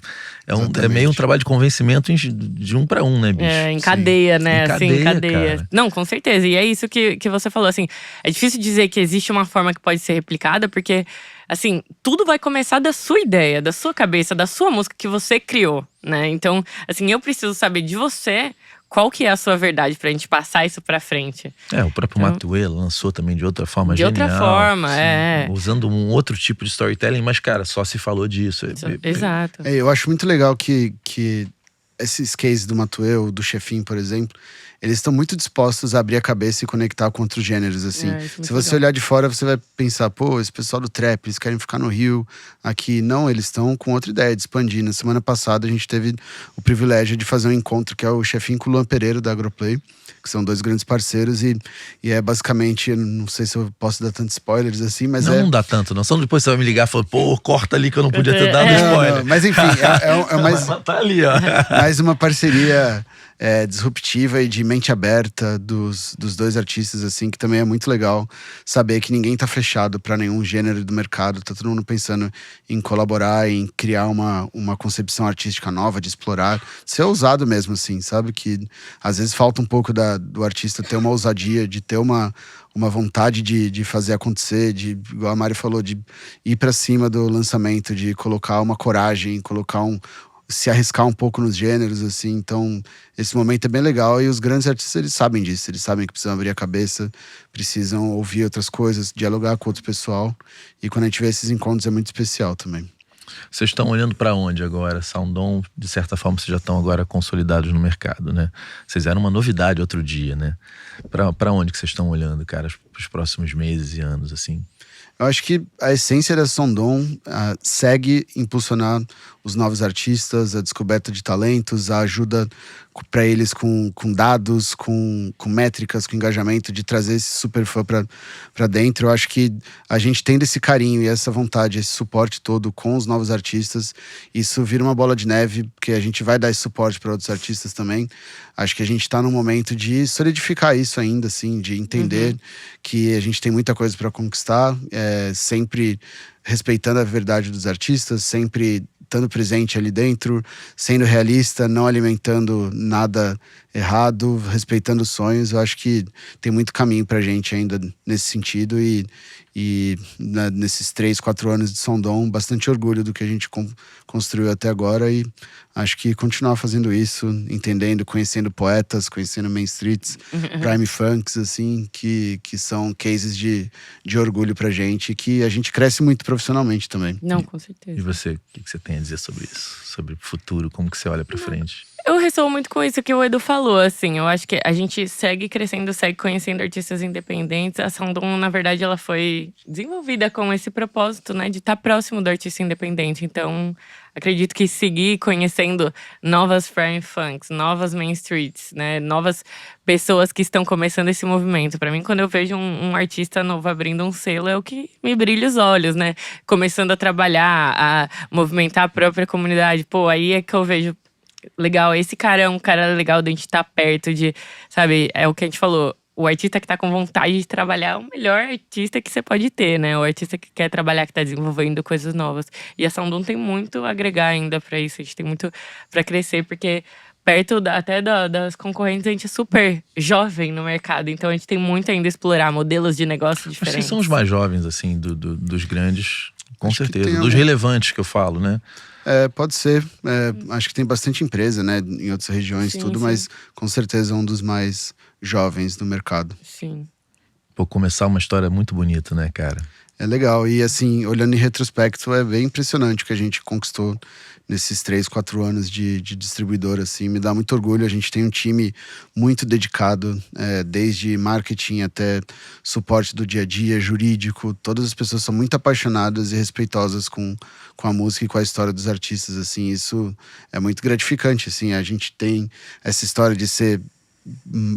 é meio um trabalho de convencimento de um pra um, né, bicho? Em cadeia, né? Em cadeia. Cara. Não, com certeza. E é isso que você falou, assim, é difícil dizer que existe uma forma que pode ser replicada, porque, assim, tudo vai começar da sua ideia, da sua cabeça, da sua música que você criou, né? Então, assim, eu preciso saber de você qual que é a sua verdade pra gente passar isso pra frente. O próprio Matuê lançou também de outra forma, de genial. De outra forma, usando um outro tipo de storytelling, mas, cara, só se falou disso. Exato. Eu acho muito legal que esses cases do Matuê ou do Chefinho, por exemplo, eles estão muito dispostos a abrir a cabeça e conectar com outros gêneros, assim. Se você olhar de fora, você vai pensar, pô, esse pessoal do trap, eles querem ficar no Rio, aqui. Não, eles estão com outra ideia de expandir. Na semana passada, a gente teve o privilégio de fazer um encontro, que é o Chefinho com o Luan Pereira, da Agroplay, que são dois grandes parceiros, e é basicamente, não sei se eu posso dar tantos spoilers assim, mas não dá tanto, não. Só depois você vai me ligar e falar, pô, corta ali que eu não podia ter dado spoiler. Não, mas enfim, é mais, tá ali, ó. mais uma parceria disruptiva e de mente aberta dos dois artistas, assim, que também é muito legal saber que ninguém tá fechado para nenhum gênero do mercado, tá todo mundo pensando em colaborar, em criar uma concepção artística nova, de explorar, ser ousado mesmo, assim, sabe? Que às vezes falta um pouco do artista ter uma ousadia, de ter uma vontade de fazer acontecer, igual a Mari falou, de ir para cima do lançamento, de colocar uma coragem, se arriscar um pouco nos gêneros, assim. Então, esse momento é bem legal e os grandes artistas, eles sabem disso. Eles sabem que precisam abrir a cabeça, precisam ouvir outras coisas, dialogar com outro pessoal. E quando a gente vê esses encontros, é muito especial também. Vocês estão olhando para onde agora? Soundon, de certa forma, vocês já estão agora consolidados no mercado, né? Vocês eram uma novidade outro dia, né? Para onde que vocês estão olhando, cara, os próximos meses e anos, assim? Eu acho que a essência da Soundon segue impulsionar os novos artistas, a descoberta de talentos, a ajuda para eles com dados, com métricas, com engajamento, de trazer esse super fã para dentro. Eu acho que a gente tendo esse carinho e essa vontade, esse suporte todo com os novos artistas, isso vira uma bola de neve, porque a gente vai dar esse suporte para outros artistas também. Acho que a gente está num momento de solidificar isso ainda, assim, de entender que a gente tem muita coisa para conquistar, sempre respeitando a verdade dos artistas, sempre estando presente ali dentro, sendo realista, não alimentando nada errado, respeitando os sonhos. Eu acho que tem muito caminho pra gente ainda nesse sentido e nesses 3, 4 anos de Soundon, bastante orgulho do que a gente construiu até agora e acho que continuar fazendo isso, entendendo, conhecendo poetas, conhecendo Main Streets, Prime Funks, assim, que são cases de orgulho pra gente e que a gente cresce muito profissionalmente também. Não, com certeza. E você, o que você tem a dizer sobre isso? Sobre o futuro, como que você olha pra frente? Eu ressoo muito com isso que o Edu falou, assim. Eu acho que a gente segue crescendo, segue conhecendo artistas independentes. A Soundon, na verdade, ela foi desenvolvida com esse propósito, né? De estar próximo do artista independente. Então, acredito que seguir conhecendo novas Prime Funks, novas Main Streets, né? Novas pessoas que estão começando esse movimento. Pra mim, quando eu vejo um artista novo abrindo um selo, é o que me brilha os olhos, né? Começando a trabalhar, a movimentar a própria comunidade. Pô, aí é que eu vejo… Legal, esse cara é um cara legal de a gente estar perto de, sabe, é o que a gente falou, o artista que tá com vontade de trabalhar é o melhor artista que você pode ter, né? O artista que quer trabalhar, que tá desenvolvendo coisas novas. E a Soundon tem muito a agregar ainda pra isso, a gente tem muito pra crescer, porque perto até das concorrentes a gente é super jovem no mercado, então a gente tem muito ainda a explorar modelos de negócio diferentes. Vocês são os mais jovens, assim, dos grandes, com Acho que certeza, dos relevantes que eu falo, né? Pode ser. Acho que tem bastante empresa, né? Em outras regiões, Sim, tudo, sim. mas com certeza é um dos mais jovens do mercado. Sim. Pô, começar uma história muito bonita, né, cara? É legal. E assim, olhando em retrospecto, é bem impressionante o que a gente conquistou nesses 3, 4 anos de distribuidora, assim. Me dá muito orgulho. A gente tem um time muito dedicado, desde marketing até suporte do dia a dia, jurídico. Todas as pessoas são muito apaixonadas e respeitosas com a música e com a história dos artistas, assim. Isso é muito gratificante, assim. A gente tem essa história de ser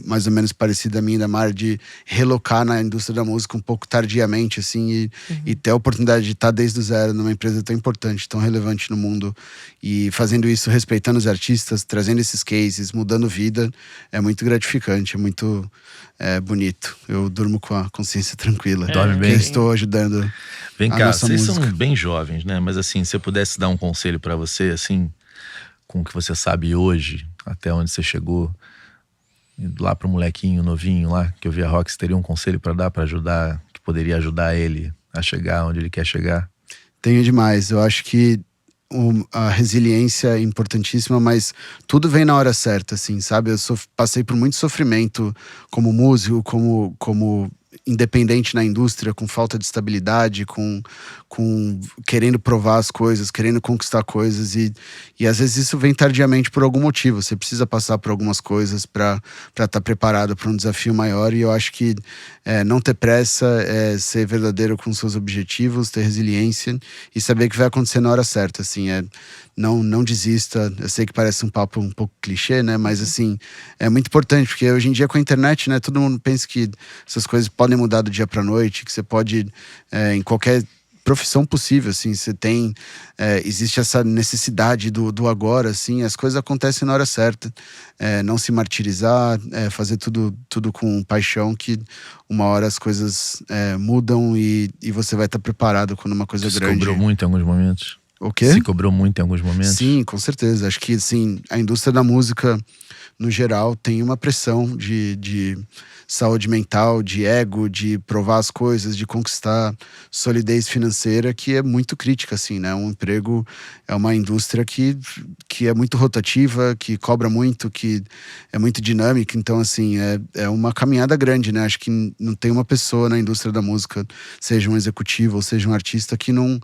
mais ou menos parecida a minha e da Mari, de relocar na indústria da música um pouco tardiamente, assim, e ter a oportunidade de estar desde o zero numa empresa tão importante, tão relevante no mundo, e fazendo isso, respeitando os artistas, trazendo esses cases, mudando vida, é muito gratificante, é muito bonito. Eu durmo com a consciência tranquila. Dorme bem? Eu estou ajudando. Vem a cá, nossa vocês música. são bem jovens, né? Mas assim, se eu pudesse dar um conselho pra você, assim, com o que você sabe hoje, até onde você chegou, lá pro molequinho novinho lá, que eu vi a Rox, teria um conselho pra dar, pra ajudar, que poderia ajudar ele a chegar onde ele quer chegar? Tenho demais. Eu acho que a resiliência é importantíssima, mas tudo vem na hora certa, assim, sabe? Eu passei por muito sofrimento como músico, como independente na indústria, com falta de estabilidade, com querendo provar as coisas, querendo conquistar coisas e às vezes isso vem tardiamente por algum motivo. Você precisa passar por algumas coisas para estar preparado para um desafio maior, e eu acho que não ter pressa, ser verdadeiro com seus objetivos, ter resiliência e saber que vai acontecer na hora certa, assim, não desista. Eu sei que parece um papo um pouco clichê, né? Mas assim, é muito importante, porque hoje em dia com a internet, né, todo mundo pensa que essas coisas podem mudar do dia pra noite, que você pode, em qualquer profissão possível, assim. Você tem... existe essa necessidade do agora, assim. As coisas acontecem na hora certa. Não se martirizar, fazer tudo com paixão, que uma hora as coisas mudam e você vai estar preparado quando uma coisa grande... Se cobrou muito em alguns momentos? O quê? Se cobrou muito em alguns momentos? Sim, com certeza. Acho que, assim, a indústria da música, no geral, tem uma pressão de saúde mental, de ego, de provar as coisas, de conquistar solidez financeira, que é muito crítica, assim, né? Um emprego é uma indústria que é muito rotativa, que cobra muito, que é muito dinâmica. Então, assim, é uma caminhada grande, né? Acho que não tem uma pessoa na indústria da música, seja um executivo ou seja um artista, que não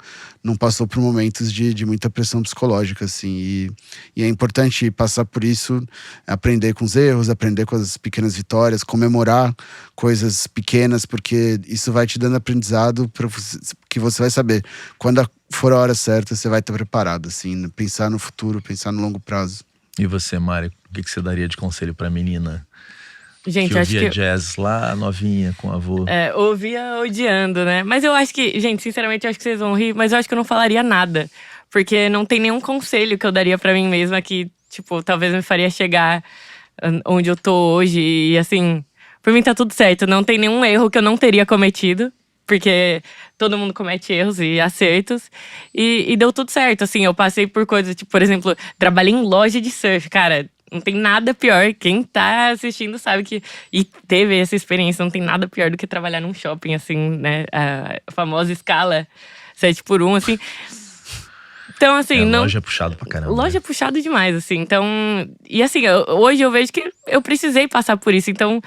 passou por momentos de muita pressão psicológica, assim. E é importante passar por isso, aprender com os erros, aprender com as pequenas vitórias, comemorar coisas pequenas, porque isso vai te dando aprendizado que você vai saber. Quando for a hora certa, você vai estar preparado, assim. Pensar no futuro, pensar no longo prazo. E você, Mari, o que você daria de conselho pra menina? Gente, que acho ouvia que jazz lá, novinha, com o avô? ouvia odiando, né? Mas eu acho que, gente, sinceramente, eu acho que vocês vão rir, mas eu acho que eu não falaria nada. Porque não tem nenhum conselho que eu daria pra mim mesma que, tipo, talvez me faria chegar onde eu tô hoje. E, assim, por mim tá tudo certo. Não tem nenhum erro que eu não teria cometido. Porque todo mundo comete erros e acertos. E deu tudo certo, assim. Eu passei por coisas, tipo, por exemplo, trabalhei em loja de surf. Cara, não tem nada pior. Quem tá assistindo sabe que... E teve essa experiência. Não tem nada pior do que trabalhar num shopping, assim, né? A famosa escala 7x1, assim. Então, assim, não... Loja é puxado pra caramba. Loja é puxado demais, assim. Então... E assim, hoje eu vejo que eu precisei passar por isso. Então...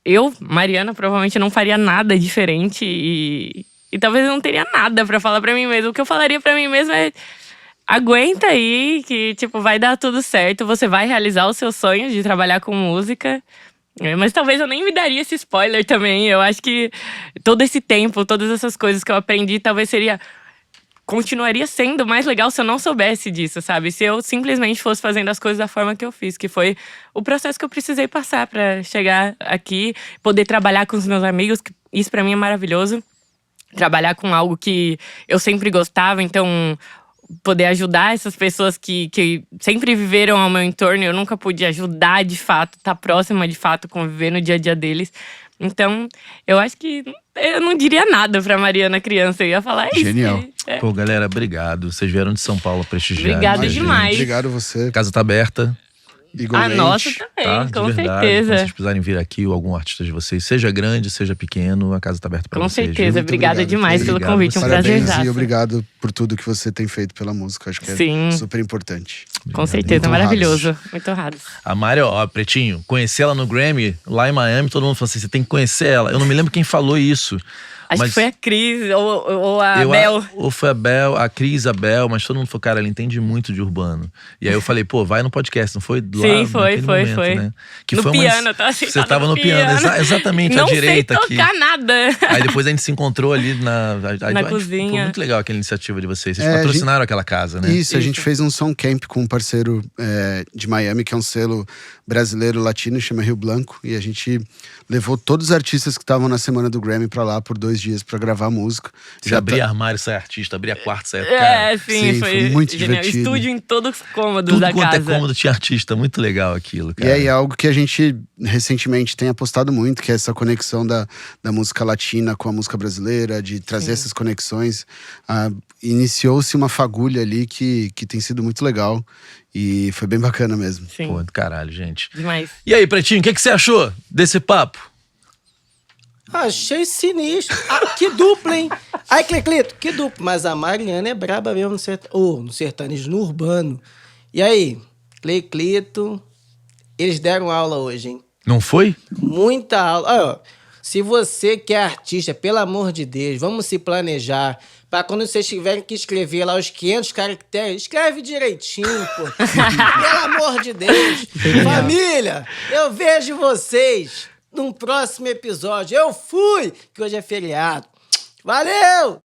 Eu, Mariana, provavelmente não faria nada diferente e talvez eu não teria nada pra falar pra mim mesma. O que eu falaria pra mim mesma é: aguenta aí, que tipo, vai dar tudo certo. Você vai realizar os seus sonhos de trabalhar com música. Mas talvez eu nem me daria esse spoiler também. Eu acho que todo esse tempo, todas essas coisas que eu aprendi, talvez continuaria sendo mais legal se eu não soubesse disso, sabe? Se eu simplesmente fosse fazendo as coisas da forma que eu fiz, que foi o processo que eu precisei passar pra chegar aqui, poder trabalhar com os meus amigos, que isso pra mim é maravilhoso. Trabalhar com algo que eu sempre gostava, então poder ajudar essas pessoas que sempre viveram ao meu entorno, eu nunca pude ajudar de fato, estar próxima de fato, conviver no dia a dia deles. Então, eu acho que eu não diria nada pra Mariana criança. Eu ia falar isso. Genial. Pô, galera, obrigado. Vocês vieram de São Paulo prestigiar. Obrigada demais. Obrigado a você. A casa tá aberta. Igualmente. A nossa também, Tá? com De verdade. certeza. Quando vocês precisarem vir aqui, ou algum artista de vocês, seja grande, seja pequeno, a casa tá aberta pra Com vocês. certeza. Viu? Obrigada obrigado. demais pelo Obrigado. convite. Um Parabéns prazerzaço. e obrigado por tudo que você tem feito pela música. Acho que Sim. é super importante. Com certeza, Muito maravilhoso. Muito honrados. A Mari, ó, Pretinho, conheci ela no Grammy, lá em Miami, todo mundo falou assim, você tem que conhecer ela. Eu não me lembro quem falou isso. Acho mas que foi a Cris ou a eu Bel. Ou foi a Bel, a Cris, a Bel, mas todo mundo falou, cara, ela entende muito de urbano. E aí eu falei, pô, vai no podcast, não foi lá? Sim, foi. Né? Que no foi piano, eu tava sentada Você tava no piano, exatamente, não à direita sei aqui. tocar nada. Aí depois a gente se encontrou ali na cozinha. Foi muito legal aquela iniciativa de vocês. Vocês É, patrocinaram aquela casa, né? Isso, a gente fez um som camp com um parceiro de Miami, que é um selo brasileiro latino, chama Rio Blanco. E a gente levou todos os artistas que estavam na semana do Grammy pra lá por 2 dias pra gravar música. Você abria armário, sai artista, abria quarto, sai cara. Sim, foi muito genial. divertido. Estúdio em todos os cômodos Tudo da quanto casa. é cômodo tinha artista, muito legal aquilo, cara. E aí é algo que a gente recentemente tem apostado muito, que é essa conexão da música latina com a música brasileira, de trazer essas conexões. Iniciou-se uma fagulha ali que tem sido muito legal e foi bem bacana mesmo. Sim, Pô, do caralho, gente. demais. E aí, Pretinho, o que você achou desse papo? Achei sinistro. Que dupla, hein? Ai, Cleclito, que dupla. Mas a Mariana é braba mesmo no sertanejo, no urbano. E aí, Cleclito, eles deram aula hoje, hein? Não foi? Muita aula. Olha, ó, se você que é artista, pelo amor de Deus, vamos se planejar. Pra quando vocês tiverem que escrever lá os 500 caracteres, escreve direitinho, pô. Pelo amor de Deus. Família, eu vejo vocês num próximo episódio. Eu fui, que hoje é feriado. Valeu!